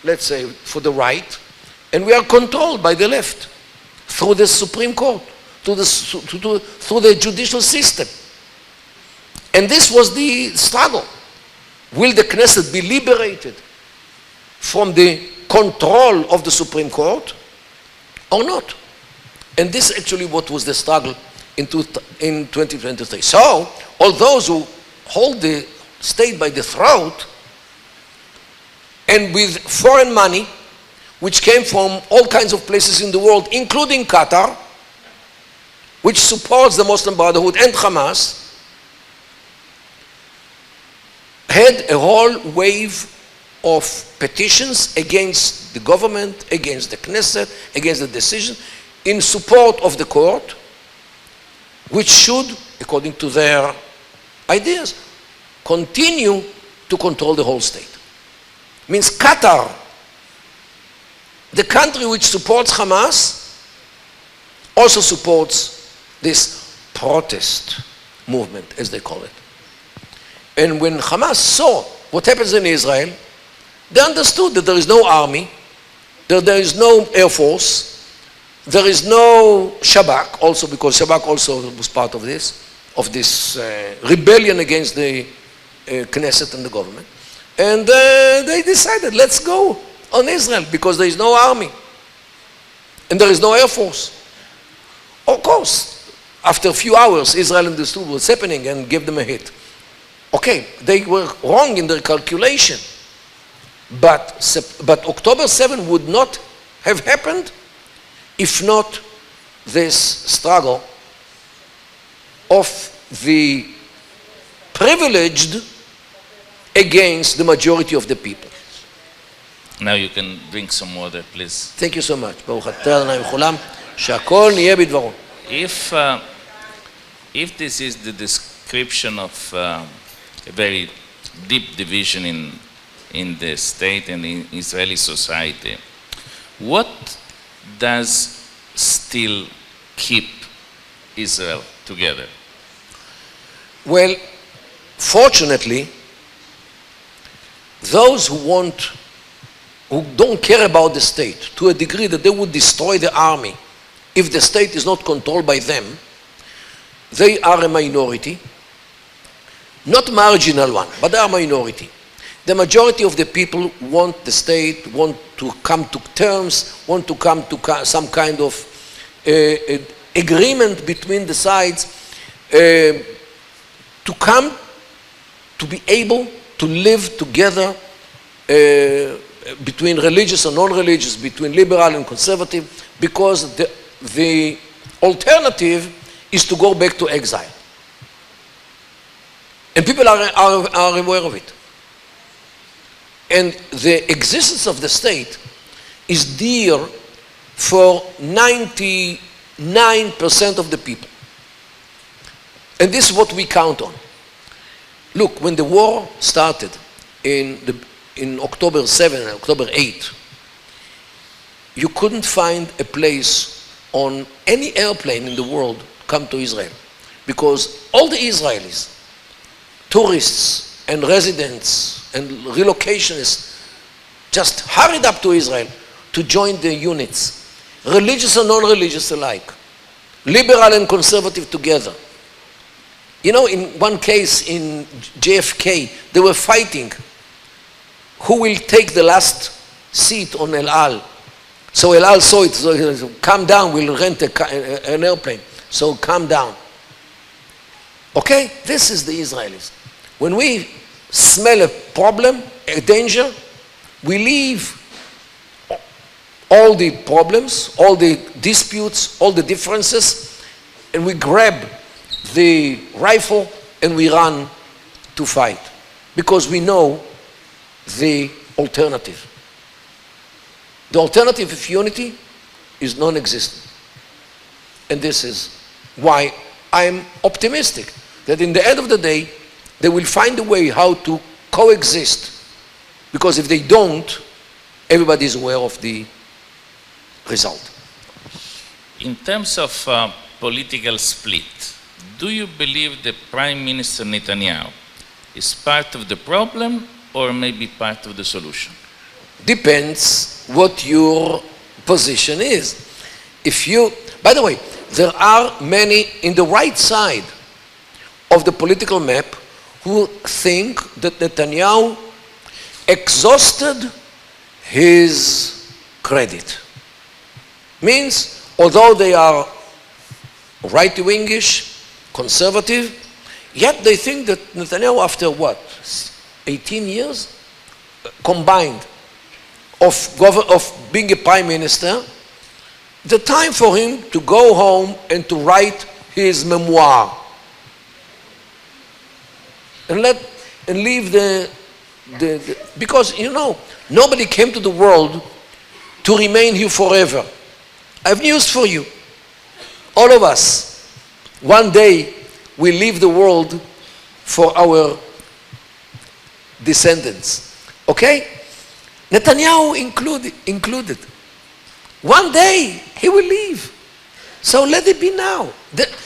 let's say, for the right, and we are controlled by the left through the Supreme Court, through the judicial system. And this was the struggle. Will the Knesset be liberated from the control of the Supreme Court or not? And this actually what was the struggle in 2023. So, all those who hold the state by the throat and with foreign money, which came from all kinds of places in the world, including Qatar, which supports the Muslim Brotherhood and Hamas, had a whole wave of petitions against the government, against the Knesset, against the decision, in support of the court, which should, according to their ideas, continue to control the whole state. Means Qatar, the country which supports Hamas, also supports this protest movement, as they call it. And when Hamas saw what happens in Israel, they understood that there is no army, that there is no air force, there is no Shabak, also because Shabak also was part of this rebellion against the Knesset and the government. And they decided, let's go on Israel, because there is no army. And there is no air force. Of course, after a few hours, Israel understood what's happening and gave them a hit. Okay, they were wrong in their calculation. But October 7 would not have happened if not this struggle of the privileged against the majority of the people. Now you can drink some water, please. Thank you so much. If this is the description of a very deep division in the state and in Israeli society, what does still keep Israel together? Well, fortunately, those who don't care about the state to a degree that they would destroy the army if the state is not controlled by them, they are a minority. Not marginal one, but they are a minority. The majority of the people want the state, want to come to terms, want to come to some kind of agreement between the sides, to come to be able to live together between religious and non-religious, between liberal and conservative, because the alternative is to go back to exile. And people are aware of it. And the existence of the state is dear for 99% of the people. And this is what we count on. Look, when the war started in October 7 and October 8, you couldn't find a place on any airplane in the world come to Israel, because all the Israelis, tourists and residents and relocationists, just hurried up to Israel to join the units, religious and non-religious alike, liberal and conservative together. You know, in one case in JFK, they were fighting who will take the last seat on El Al. So El Al saw it, so he said, calm down, we'll rent an airplane. So calm down. Okay? This is the Israelis. When we smell a problem, a danger, we leave all the problems, all the disputes, all the differences, and we grab the rifle and we run to fight. Because we know the alternative. The alternative of unity is non-existent. And this is why I'm optimistic that in the end of the day, they will find a way how to coexist. Because if they don't, everybody is aware of the result. In terms of political split, do you believe the Prime Minister Netanyahu is part of the problem or maybe part of the solution? Depends what your position is. If you, by the way, there are many in the right side of the political map who think that Netanyahu exhausted his credit. Means, although they are right-wingish, conservative, yet they think that Netanyahu, after what, 18 years combined of being a prime minister, the time for him to go home and to write his memoir and leave the because, you know, nobody came to the world to remain here forever. I have news for you. All of us, one day, we leave the world for our descendants. Okay? Netanyahu included. One day, he will leave. So let it be now.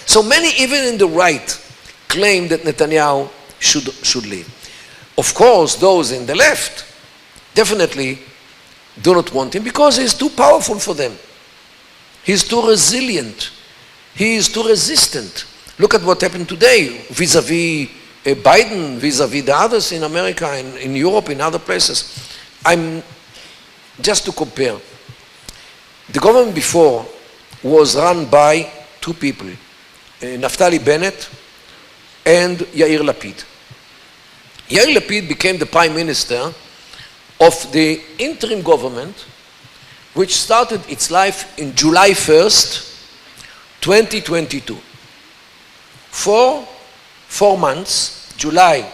So many, even in the right, claim that Netanyahu should leave. Of course, those in the left definitely do not want him because he's too powerful for them. He's too resilient. He is too resistant. Look at what happened today vis-a-vis Biden, vis-a-vis the others in America, in Europe, in other places. Just to compare, the government before was run by two people, Naftali Bennett and Yair Lapid. Yair Lapid became the prime minister of the interim government, which started its life in July 1st, 2022. For 4 months, July,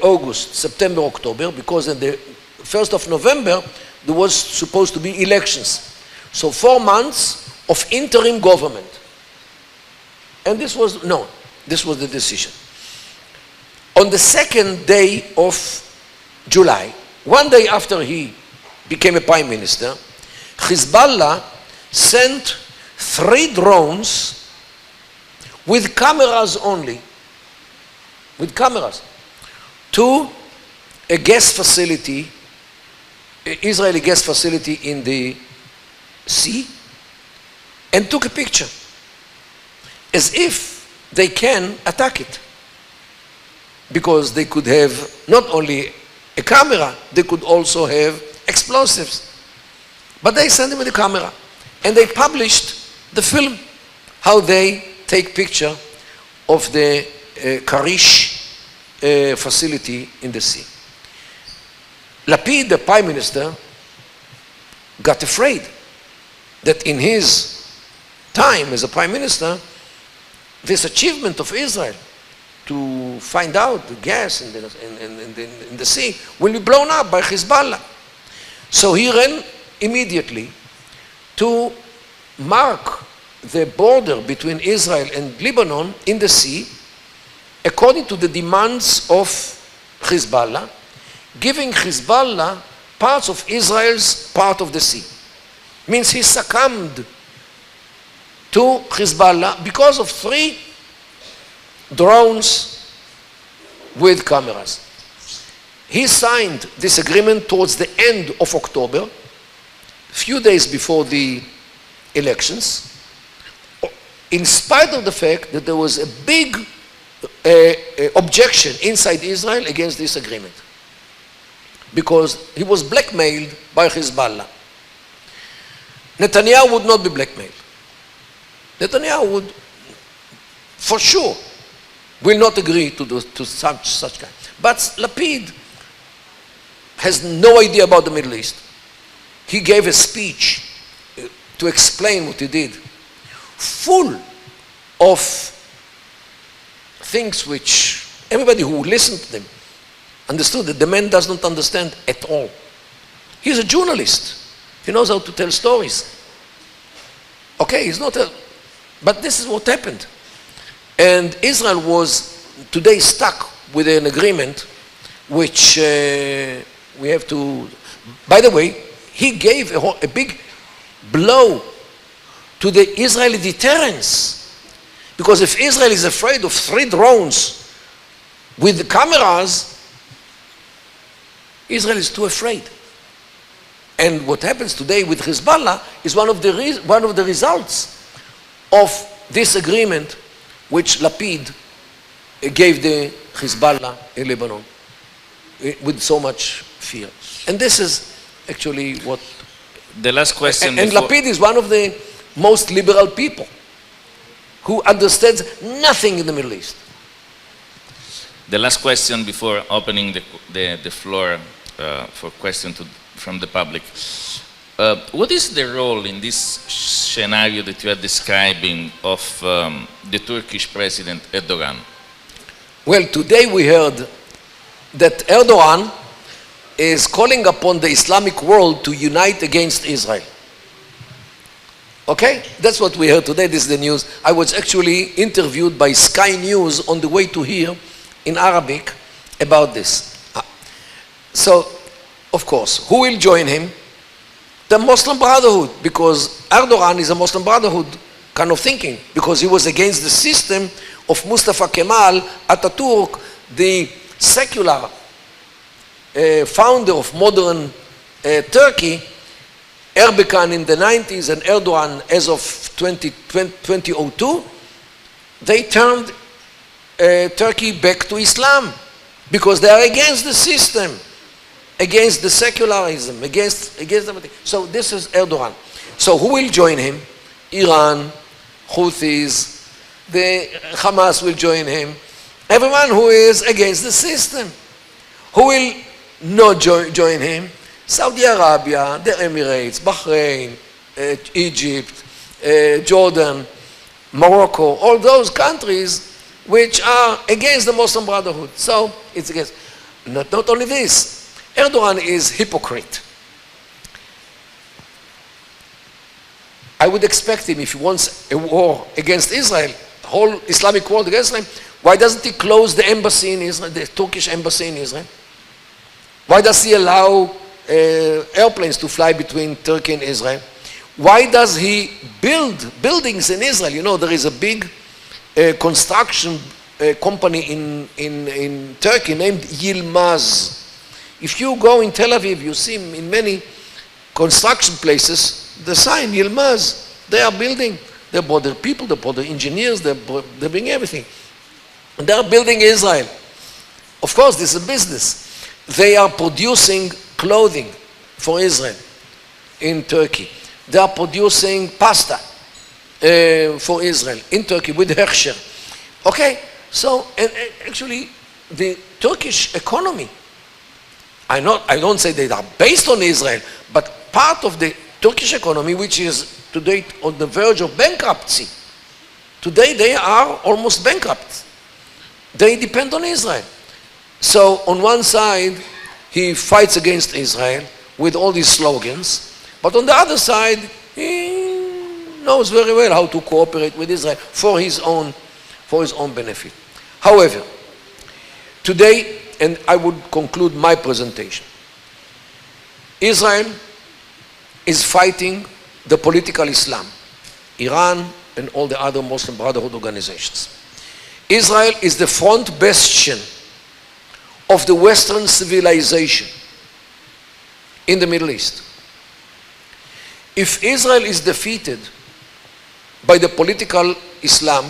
August, September, October, because on the 1st of November, there was supposed to be elections. So 4 months of interim government. And this was the decision. On the second day of July, one day after he became a prime minister, Hezbollah sent 3 drones with cameras only, to a gas facility, Israeli gas facility in the sea, and took a picture, as if they can attack it. Because they could have not only a camera, they could also have explosives. But they sent them with a camera. And they published the film, how they take picture of the Karish facility in the sea. Lapid, the prime minister, got afraid that in his time as a prime minister, this achievement of Israel to find out the gas in the sea will be blown up by Hezbollah. So he ran immediately to mark the border between Israel and Lebanon in the sea according to the demands of Hezbollah, giving Hezbollah parts of Israel's part of the sea. Means he succumbed to Hezbollah because of 3 drones with cameras. He signed this agreement towards the end of October, a few days before the elections, in spite of the fact that there was a big objection inside Israel against this agreement, because he was blackmailed by Hezbollah. Netanyahu would not be blackmailed. Netanyahu would, for sure, will not agree to such kind. But Lapid has no idea about the Middle East. He gave a speech to explain what he did, full of things which everybody who listened to them understood that the man does not understand at all. He's a journalist. He knows how to tell stories. Okay, he's not a... But this is what happened. And Israel was today stuck with an agreement which we have to... By the way, he gave a big blow to the Israeli deterrence. Because if Israel is afraid of 3 drones with the cameras, Israel is too afraid. And what happens today with Hezbollah is one of the results of this agreement which Lapid gave the Hezbollah in Lebanon with so much fear. And this is actually what... The last question... And Lapid is one of the most liberal people who understands nothing in the Middle East. The last question before opening the floor for questions from the public. What is the role in this scenario that you are describing of the Turkish President Erdogan? Well, today we heard that Erdogan is calling upon the Islamic world to unite against Israel. Okay? That's what we heard today. This is the news. I was actually interviewed by Sky News on the way to here in Arabic about this. So, of course, who will join him? The Muslim Brotherhood, because Erdogan is a Muslim Brotherhood kind of thinking, because he was against the system of Mustafa Kemal Atatürk, the secular founder of modern Turkey. Erbakan in the 90s and Erdogan as of 2002, they turned Turkey back to Islam because they are against the system, against the secularism, against everything. So this is Erdogan. So who will join him? Iran, Houthis, the Hamas will join him. Everyone who is against the system. Who will not join him? Saudi Arabia, the Emirates, Bahrain, Egypt, Jordan, Morocco, all those countries which are against the Muslim Brotherhood. So it's against. Not only this, Erdogan is hypocrite. I would expect him, if he wants a war against Israel, the whole Islamic world against Israel, why doesn't he close the embassy in Israel, the Turkish embassy in Israel? Why does he allow airplanes to fly between Turkey and Israel? Why does he build buildings in Israel? You know, there is a big construction company in Turkey named Yilmaz. If you go in Tel Aviv, you see in many construction places the sign Yilmaz. They are building. They brought their people, they brought their engineers, they bring everything. And they are building Israel. Of course, this is a business. They are producing clothing for Israel in Turkey. They are producing pasta for Israel in Turkey with Hersher. Okay, so and actually the Turkish economy, I don't say they are based on Israel, but part of the Turkish economy, which is today on the verge of bankruptcy. Today they are almost bankrupt. They depend on Israel. So on one side, he fights against Israel with all these slogans, but on the other side, he knows very well how to cooperate with Israel for his own benefit. However, today, and I would conclude my presentation, Israel is fighting the political Islam, Iran and all the other Muslim Brotherhood organizations. Israel is the front bastion of the Western civilization in the Middle East. If Israel is defeated by the political Islam,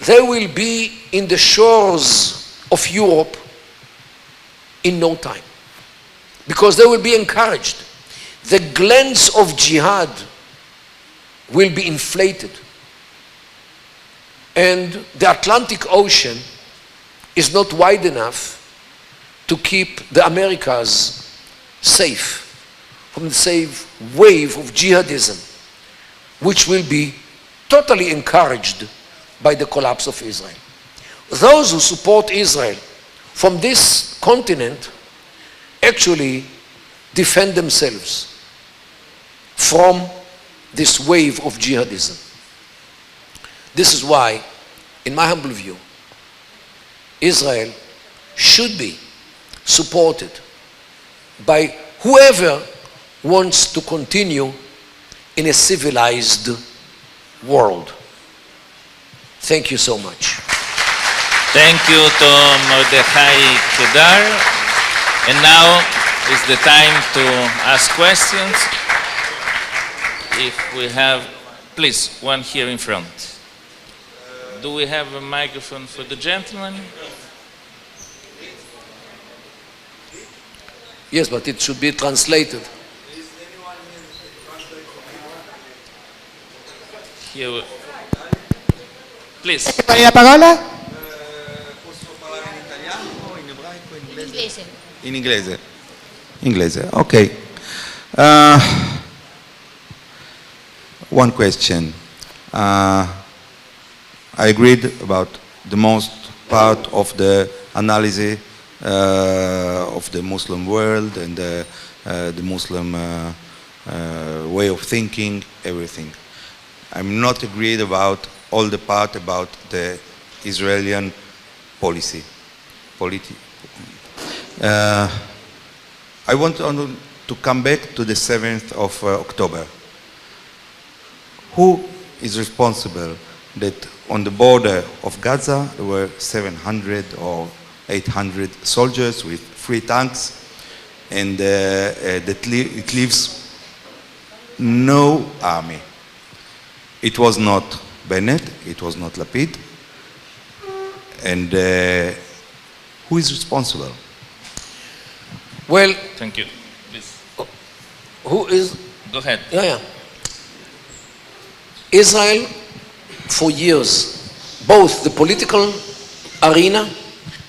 they will be in the shores of Europe in no time, because they will be encouraged. The glands of jihad will be inflated, and the Atlantic Ocean is not wide enough to keep the Americas safe from the same wave of jihadism, which will be totally encouraged by the collapse of Israel. Those who support Israel from this continent actually defend themselves from this wave of jihadism. This is why, in my humble view, Israel should be supported by whoever wants to continue in a civilized world. Thank you so much. Thank you to Mordechai Kedar. And now is the time to ask questions. If we have, please, one here in front. Do we have a microphone for the gentleman? Yes, but it should be translated. Here, please. La parola? Posso parlare in italiano, in ebraico, in inglese? Inglese. In inglese. Inglese, ok. One question. I agreed about the most part of the analysis of the Muslim world and the Muslim way of thinking, everything. I'm not agreed about all the part about the Israeli policy. I want to come back to the 7th of October. Who is responsible that on the border of Gaza there were 700 or 800 soldiers with 3 tanks, and it leaves no army. It was not Bennett, it was not Lapid, and who is responsible? Well, Thank you. Please. who is? Go ahead. Yeah. Israel, for years, both the political arena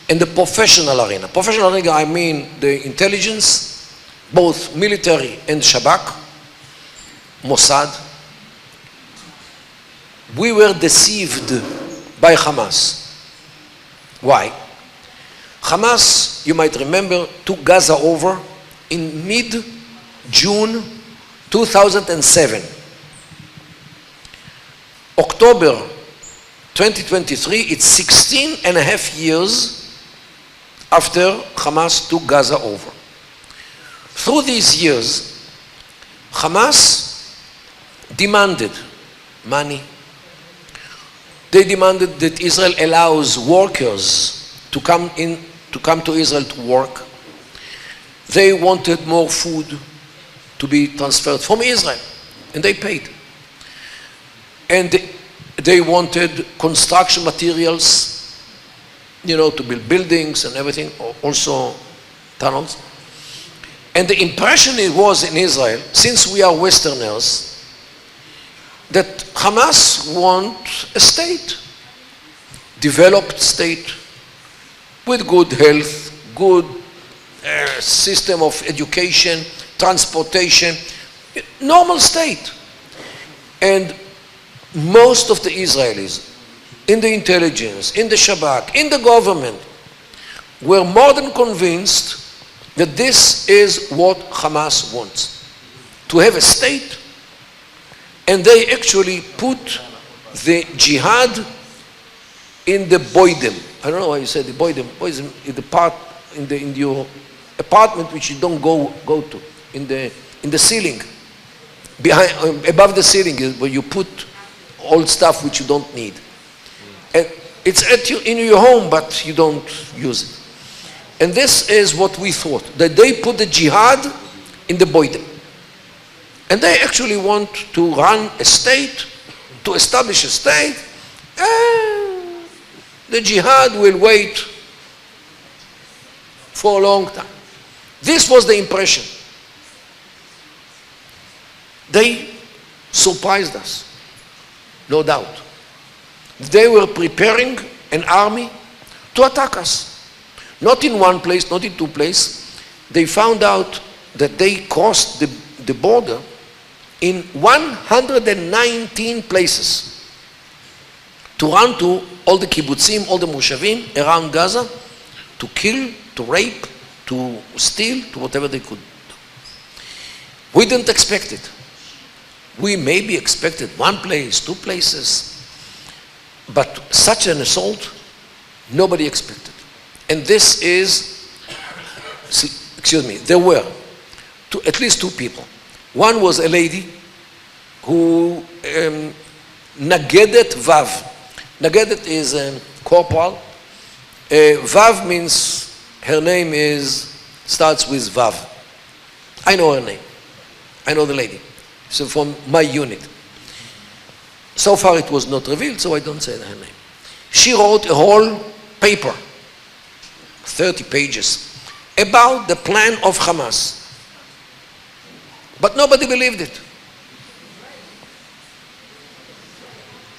and the professional arena. Professional arena, I mean the intelligence, both military and Shabak, Mossad. We were deceived by Hamas. Why? Hamas, you might remember, took Gaza over in mid-June 2007. October 2023, it's 16 and a half years after Hamas took Gaza over. Through these years, Hamas demanded money. They demanded that Israel allows workers to come to Israel to work. They wanted more food to be transferred from Israel, and they paid. And they wanted construction materials, to build buildings and everything, also tunnels. And the impression it was in Israel, since we are Westerners, that Hamas want a state, developed state, with good health, good system of education, transportation, normal state. And most of the Israelis, in the intelligence, in the Shabak, in the government, were more than convinced that this is what Hamas wants, to have a state. And they actually put the jihad in the boydom. I don't know why you said the boydom. Boydom is the part in your apartment which you don't go to, in the ceiling, above the ceiling is where you put old stuff which you don't need. And it's in your home, but you don't use it. And this is what we thought, that they put the jihad in the boydom. And they actually want to run a state, to establish a state, the jihad will wait for a long time. This was the impression. They surprised us, no doubt. They were preparing an army to attack us. Not in one place, not in two places. They found out that they crossed the border in 119 places to run to all the kibbutzim, all the moshavim around Gaza, to kill, to rape, to steal, to whatever they could do. We didn't expect it. We maybe expected one place, two places, but such an assault, nobody expected. And this is, excuse me, there were at least two people. One was a lady who Nagedet Vav. Nagedet is corporal. Vav means her name starts with Vav. I know her name. I know the lady. So from my unit. So far it was not revealed, so I don't say her name. She wrote a whole paper, 30 pages, about the plan of Hamas. But nobody believed it.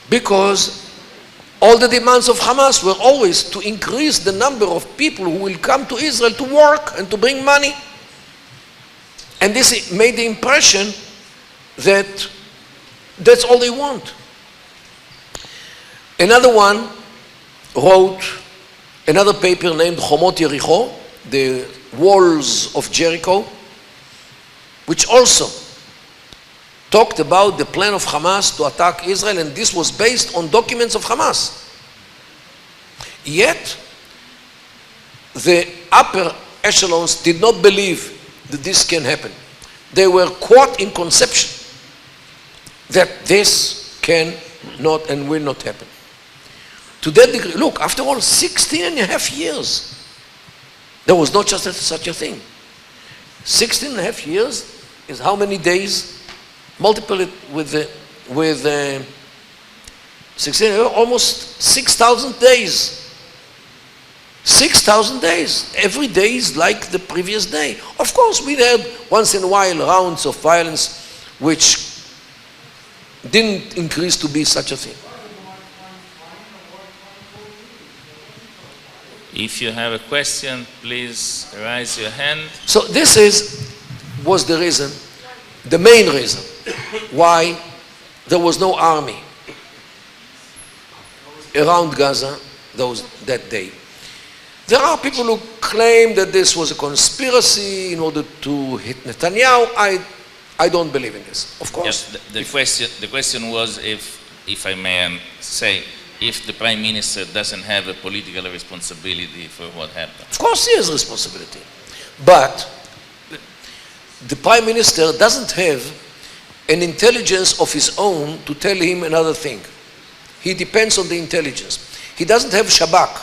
Because all the demands of Hamas were always to increase the number of people who will come to Israel to work and to bring money. And this made the impression that that's all they want. Another one wrote another paper named Chomot Yericho, the walls of Jericho, which also talked about the plan of Hamas to attack Israel, and this was based on documents of Hamas. Yet, the upper echelons did not believe that this can happen. They were caught in conception that this can not and will not happen. To that degree, look, after all, 16 and a half years, there was not just such a thing. 16 and a half years is how many days? Multiple it with 16, almost 6,000 days. 6,000 days. Every day is like the previous day. Of course, we had once in a while rounds of violence which didn't increase to be such a thing. If you have a question, please raise your hand. So this was the reason, the main reason, why there was no army around Gaza that day. There are people who claim that this was a conspiracy in order to hit Netanyahu. I don't believe in this, of course. Yes, the question was, if I may say, if the Prime Minister doesn't have a political responsibility for what happened. Of course he has responsibility. But the Prime Minister doesn't have an intelligence of his own to tell him another thing. He depends on the intelligence. He doesn't have Shabak,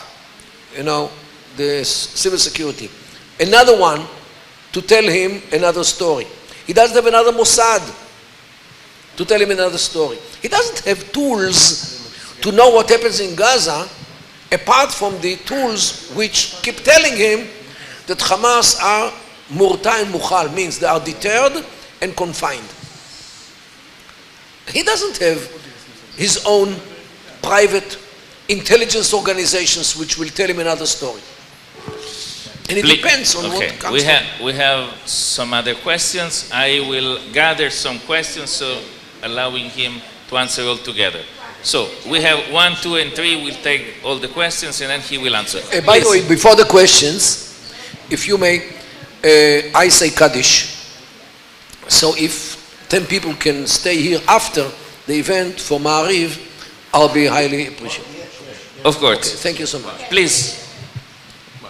the civil security. Another one to tell him another story. He doesn't have another Mossad to tell him another story. He doesn't have tools to know what happens in Gaza, apart from the tools which keep telling him that Hamas are murta and mukhal, means they are deterred and confined. He doesn't have his own private intelligence organizations which will tell him another story. And it depends on what comes from. We have some other questions. I will gather some questions, so allowing him to answer all together. So we have 1, 2, and 3. We'll take all the questions and then he will answer. By the way, before the questions, if you may, I say Kaddish. So if 10 people can stay here after the event for Ma'ariv, I'll be highly appreciative. Of course. Okay, thank you so much. Please.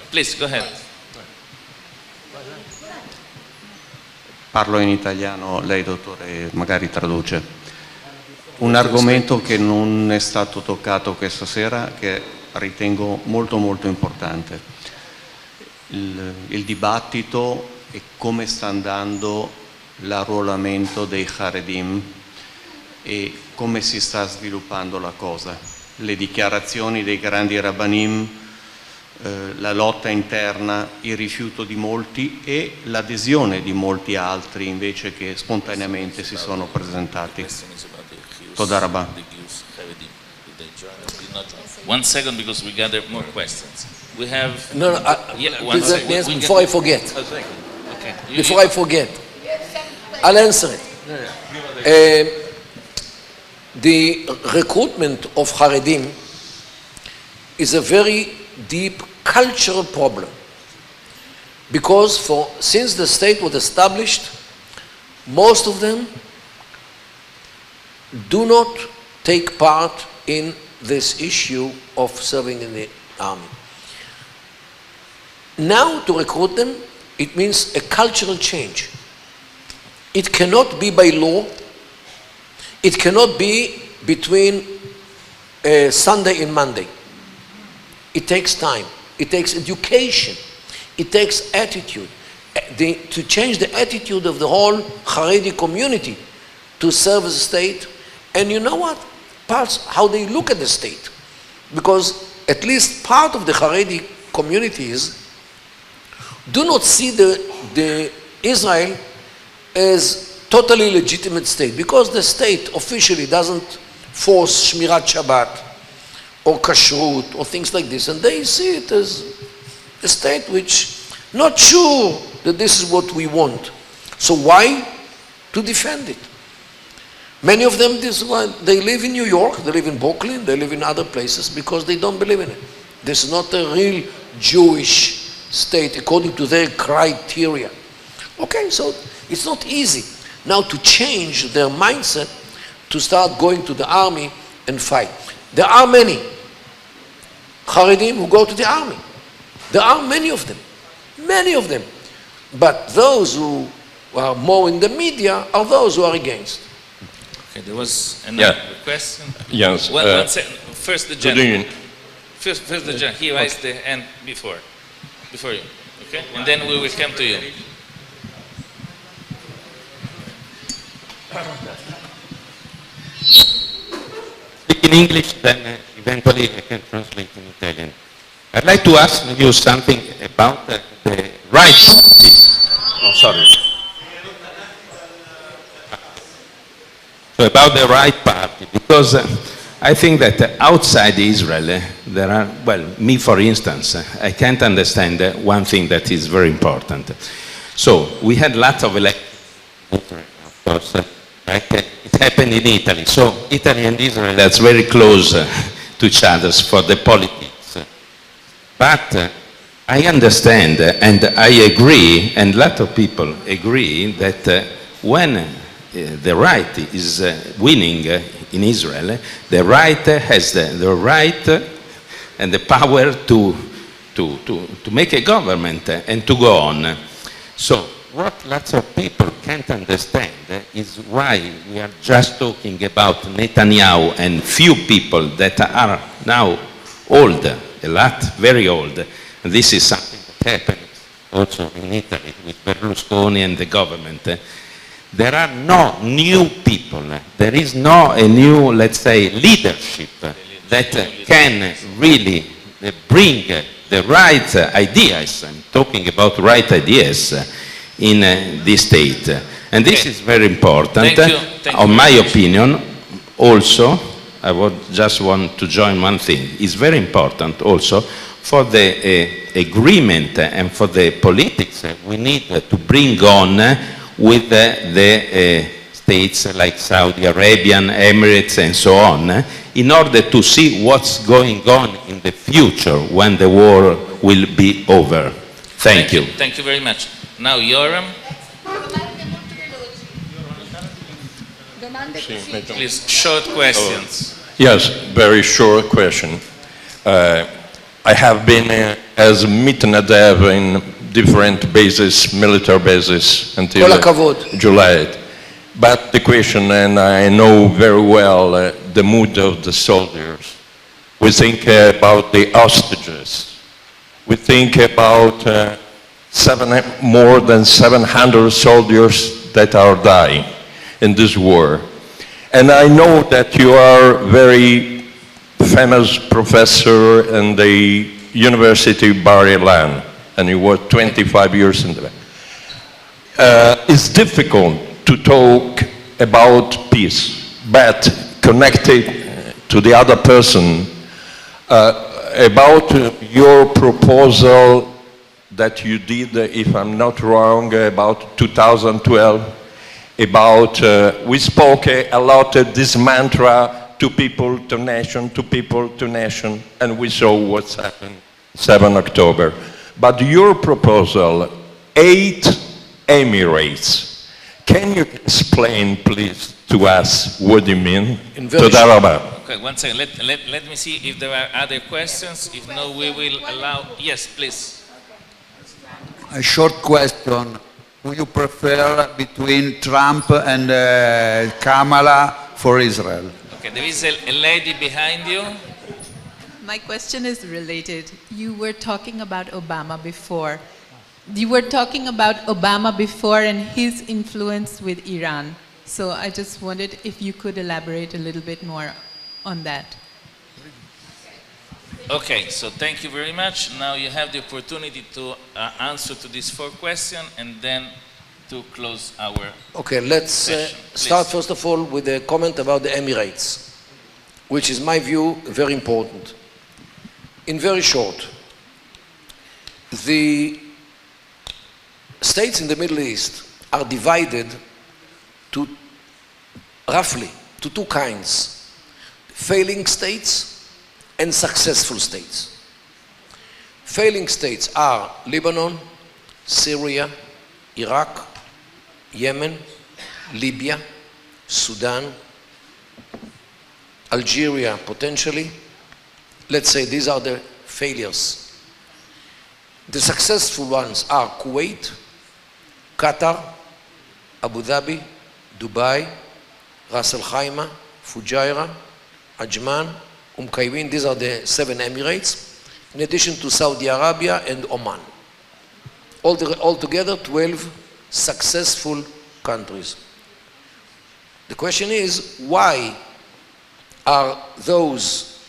Please, go ahead. Parlo in italiano, lei dottore magari traduce. Un argomento che non è stato toccato questa sera, che ritengo molto molto importante. Il dibattito e come sta andando l'arruolamento dei Haredim e come si sta sviluppando la cosa. le dichiarazioni dei grandi rabbanim, la lotta interna, il rifiuto di molti e l'adesione di molti altri invece che spontaneamente si sono presentati. Toda rabba. 1 second, because we gather more questions. We have... Yes, before I forget. Okay. Before I forget, I'll answer it. The recruitment of Haredim is a very deep cultural problem, because since the state was established, most of them do not take part in this issue of serving in the army. Now to recruit them, it means a cultural change. It cannot be by law. It cannot be between Sunday and Monday. It takes time. It takes education. It takes attitude. To change the attitude of the whole Haredi community to serve the state. And you know what? Parts how they look at the state. Because at least part of the Haredi communities do not see the Israel as totally legitimate state, because the state officially doesn't force Shmirat Shabbat or Kashrut or things like this, and they see it as a state which not sure that this is what we want. So why? To defend it. Many of them, they live in New York, they live in Brooklyn, they live in other places because they don't believe in it. This is not a real Jewish state according to their criteria. Okay, so it's not easy now to change their mindset to start going to the army and fight. There are many Haredim who go to the army. There are many of them. But those who are more in the media are those who are against. Okay, there was another question. Yes. One second. First the gentleman. First the gentleman. He raised the hand before you. Okay? And then we will come to you. Speak in English, then eventually I can translate in Italian. I'd like to ask you something about the right party. Oh, sorry. So about the right party, because I think that outside Israel, there are, well, me for instance, I can't understand one thing that is very important. So we had lots of elections, of course, like it happened in Italy. So Italy and Israel, that's very close to each other for the politics. But I understand and I agree, and a lot of people agree, that when the right is winning in Israel, the right has the right and the power to make a government and to go on. So what lots of people can't understand is why we are just talking about Netanyahu and few people that are now old, a lot, very old. And this is something that happened also in Italy with Berlusconi and the government. There are no new people. There is no a new, let's say, leadership that can really bring the right ideas. I'm talking about right ideas in this state. And this is very important. Thank you. In my opinion, also, I would just want to join one thing. It's very important also for the agreement and for the politics we need to bring on with the states like Saudi Arabia, Emirates and so on, in order to see what's going on in the future when the war will be over. Thank you. Thank you very much. Now Yoram. Please, short questions. Yes, very short question. I have been as mitnadev in different bases, military bases, until July. But the question, and I know very well the mood of the soldiers. We think about the hostages. We think about more than 700 soldiers that are dying in this war. And I know that you are very famous professor in the University of Bar-Ilan, and he was 25 years in there. It's difficult to talk about peace, but connected to the other person, about your proposal that you did, if I'm not wrong, about 2012, about, we spoke a lot of this mantra, to people, to nation, to people, to nation, and we saw what's happened 7 October. But your proposal, 8 Emirates, can you explain, please, to us what you mean? Okay, one second, let me see if there are other questions. If no, we will allow, yes, please. A short question. Do you prefer between Trump and Kamala for Israel? Okay, there is a lady behind you. My question is related. You were talking about Obama before. You were talking about Obama before and his influence with Iran. So I just wondered if you could elaborate a little bit more on that. Okay, so thank you very much. Now you have the opportunity to answer to these 4 questions and then to close our Okay, let's start first of all with a comment about the Emirates, which is my view very important. In very short, the states in the Middle East are divided to roughly to 2 kinds: failing states and successful states. Failing states are Lebanon, Syria, Iraq, Yemen, Libya, Sudan, Algeria potentially. Let's say these are the failures. The successful ones are Kuwait, Qatar, Abu Dhabi, Dubai, Ras Al Khaimah, Fujairah, Ajman, Qaywin. These are the 7 Emirates, in addition to Saudi Arabia and Oman. Altogether 12 successful countries. The question is, why are those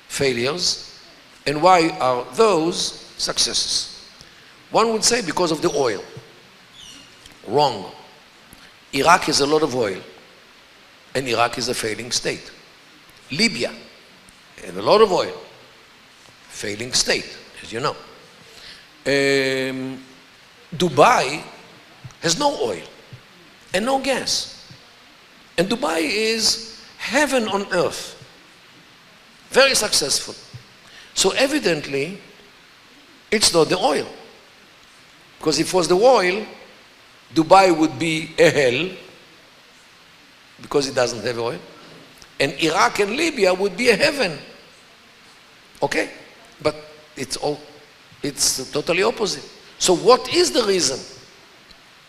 failures and why are those successes? One would say because of the oil. Wrong. Iraq has a lot of oil and Iraq is a failing state. Libya has a lot of oil, failing state, as you know. Dubai has no oil and no gas. And Dubai is heaven on earth. Very successful. So evidently, it's not the oil. Because if it was the oil, Dubai would be a hell, because it doesn't have oil. And Iraq and Libya would be a heaven. Okay? But it's totally opposite. So what is the reason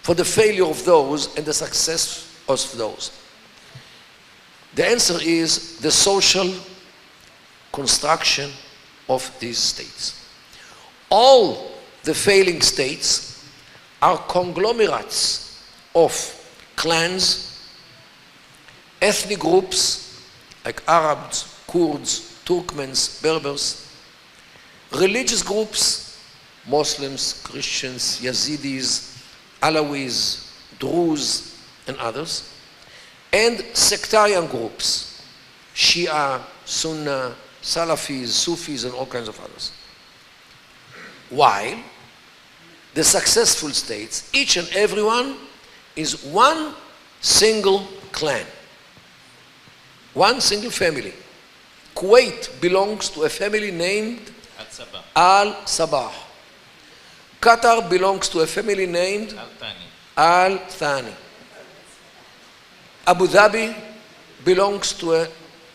for the failure of those and the success of those? The answer is the social construction of these states. All the failing states are conglomerates of clans, ethnic groups like Arabs, Kurds, Turkmens, Berbers, religious groups, Muslims, Christians, Yazidis, Alawis, Druze, and others, and sectarian groups, Shia, Sunnah, Salafis, Sufis, and all kinds of others. While the successful states, each and every one is one single clan, one single family. Kuwait belongs to a family named Al-Sabah. Qatar belongs to a family named Al-Thani. Abu Dhabi belongs to a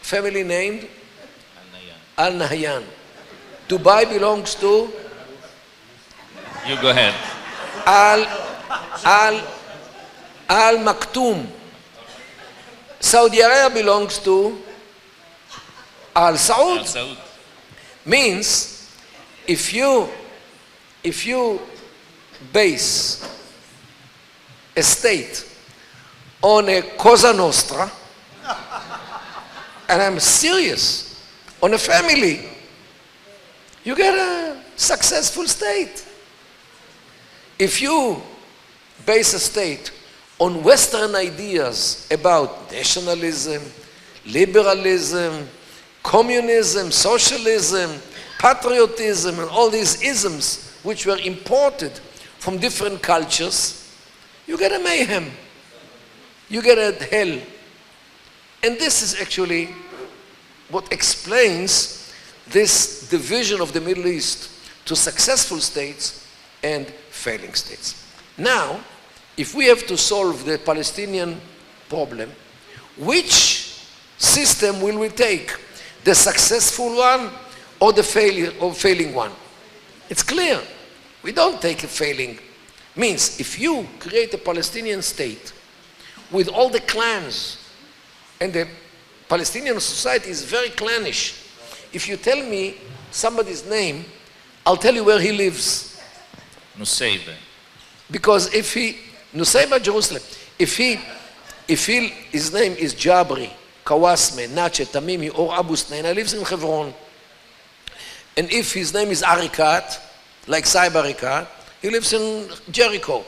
family named Al-Nahyan. Dubai belongs to You go ahead. Al-Maktoum. Saudi Arabia belongs to Al-Saud. Al-Saud. Means if you base a state on a Cosa Nostra, and I'm serious, on a family, you get a successful state. If you base a state on Western ideas about nationalism, liberalism, communism, socialism, patriotism, and all these isms which were imported from different cultures, you get a mayhem. You get a hell. And this is actually what explains this division of the Middle East to successful states and failing states. Now, if we have to solve the Palestinian problem, which system will we take? The successful one or the failing one? It's clear. We don't take a failing. Means if you create a Palestinian state with all the clans, and the Palestinian society is very clannish. If you tell me somebody's name, I'll tell you where he lives. Nusayba. Because if he, Nusayba, Jerusalem, if his name is Jabri, Kawasme, Nache, Tamimi, or Abu Snaina, lives in Hebron. And if his name is Arikat, like Saib Arikat, he lives in Jericho.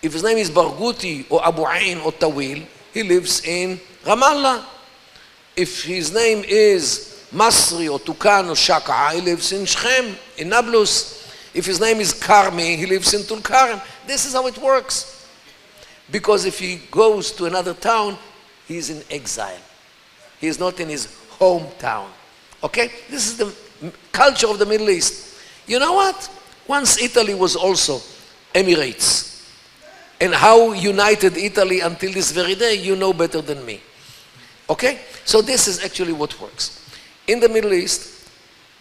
If his name is Barghouti or Abu Ain or Tawil, he lives in Ramallah. If his name is Masri or Tukan or Shaka, he lives in Shechem, in Nablus. If his name is Karmi, he lives in Tulkarem. This is how it works. Because if he goes to another town, he is in exile. He is not in his hometown. Okay? This is the culture of the Middle East. You know what? Once Italy was also Emirates. And how united Italy until this very day, you know better than me. Okay? So this is actually what works. In the Middle East,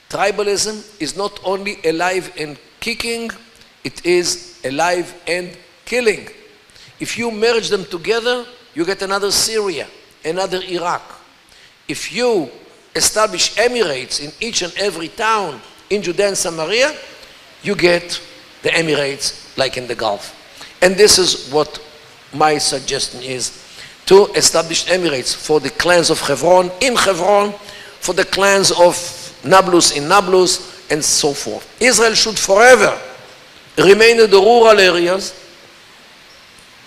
tribalism is not only alive and kicking, it is alive and killing. If you merge them together, you get another Syria, another Iraq. If you establish Emirates in each and every town in Judea and Samaria, you get the Emirates like in the Gulf. And this is what my suggestion is, to establish Emirates for the clans of Hebron in Hebron, for the clans of Nablus in Nablus, and so forth. Israel should forever remain in the rural areas,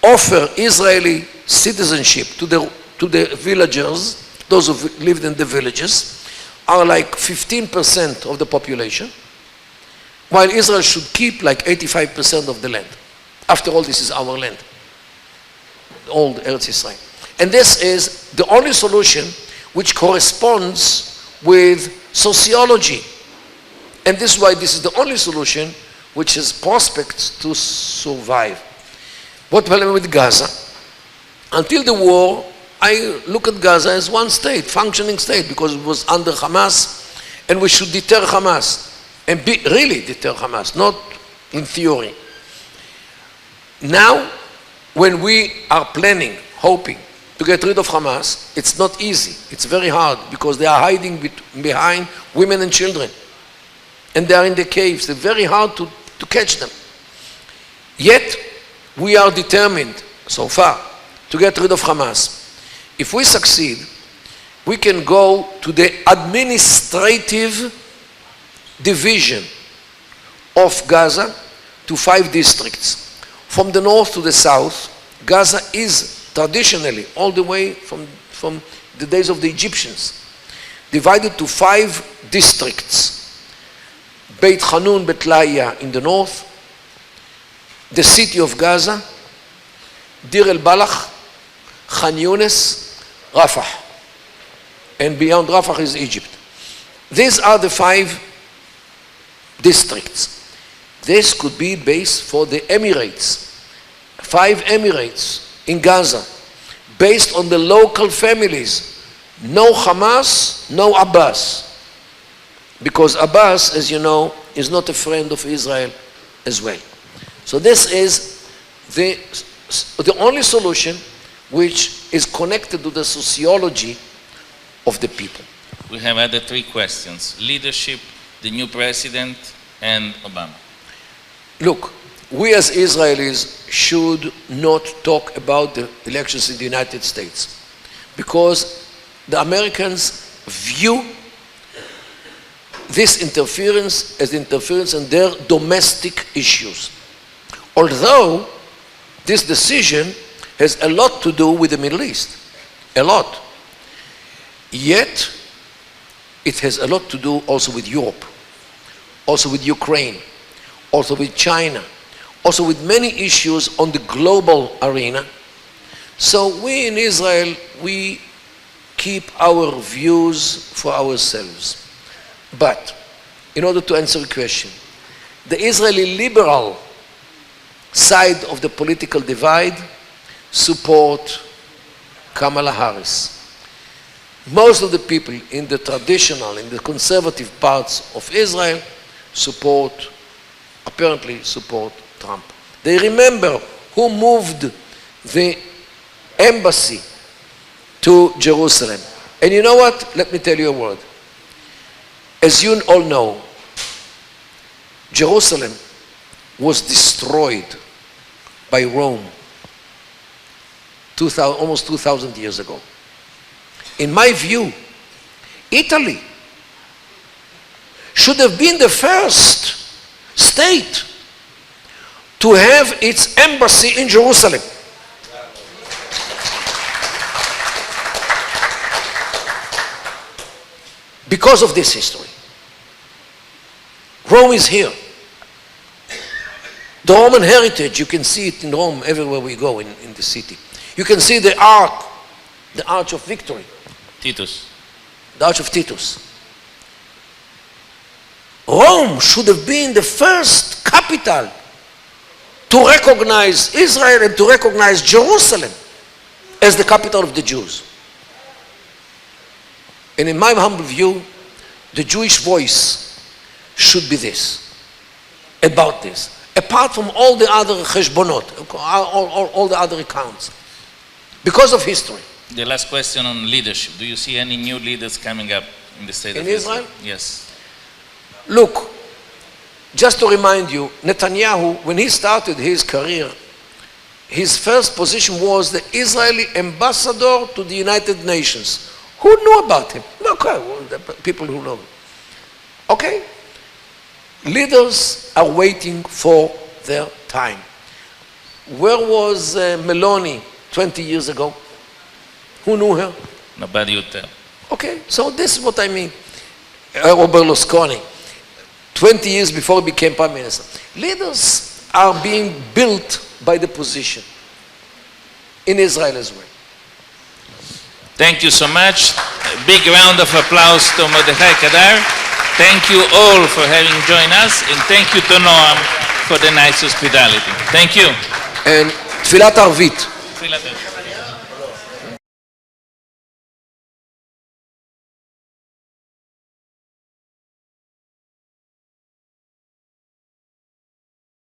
offer Israeli citizenship to the villagers. Those who lived in the villages are like 15% of the population, while Israel should keep like 85% of the land. After all, this is our land, old Eretz Israel. And this is the only solution which corresponds with sociology. And this is why this is the only solution which has prospects to survive. What happened with Gaza? Until the war, I look at Gaza as one state, functioning state, because it was under Hamas, and we should deter Hamas, and really deter Hamas, not in theory. Now, when we are planning, hoping to get rid of Hamas, it's not easy. It's very hard because they are hiding behind women and children. And they are in the caves. They're very hard to catch them. Yet, we are determined, so far, to get rid of Hamas. If we succeed, we can go to the administrative division of Gaza to 5 districts. From the north to the south, Gaza is traditionally, all the way from the days of the Egyptians, divided to 5 districts. Beit Hanun, Bet Lahiya in the north, the city of Gaza, Dir el-Balach, Khan Yunis, Rafah. And beyond Rafah is Egypt. These are the 5 districts. This could be base for the Emirates. 5 Emirates in Gaza, based on the local families. No Hamas, no Abbas. Because Abbas, as you know, is not a friend of Israel as well. So this is the only solution which is connected to the sociology of the people. We have other 3 questions: leadership, the new president, and Obama. Look, we as Israelis should not talk about the elections in the United States, because the Americans view this interference as interference in their domestic issues. Although this decision has a lot to do with the Middle East, a lot. Yet, it has a lot to do also with Europe, also with Ukraine, also with China, also with many issues on the global arena. So we in Israel, we keep our views for ourselves. But, in order to answer the question, the Israeli liberal side of the political divide support Kamala Harris. Most of the people in the traditional, in the conservative parts of Israel apparently support Trump. They remember who moved the embassy to Jerusalem. And you know what? Let me tell you a word. As you all know, Jerusalem was destroyed by Rome almost 2,000 years ago. In my view, Italy should have been the first state to have its embassy in Jerusalem. Because of this history. Rome is here. The Roman heritage, you can see it in Rome everywhere we go in the city. You can see the Arch of Victory. Titus. The Arch of Titus. Rome should have been the first capital to recognize Israel and to recognize Jerusalem as the capital of the Jews. And in my humble view, the Jewish voice should be this, about this. Apart from all the other cheshbonot, all the other accounts. Because of history. The last question on leadership. Do you see any new leaders coming up in the state of Israel? Yes. Look, just to remind you, Netanyahu, when he started his career, his first position was the Israeli ambassador to the United Nations. Who knew about him? Okay, well, the people who know. Okay? Leaders are waiting for their time. Where was Meloni 20 years ago? Who knew her? Nobody would tell. Okay, so this is what I mean. Or Berlusconi, 20 years before he became prime minister. Leaders are being built by the position. In Israel as well. Thank you so much. A big round of applause to Mordechai Kedar. Thank you all for having joined us, and thank you to Noam for the nice hospitality. Thank you. And Tfilat Arvit. Tfilat Arvit.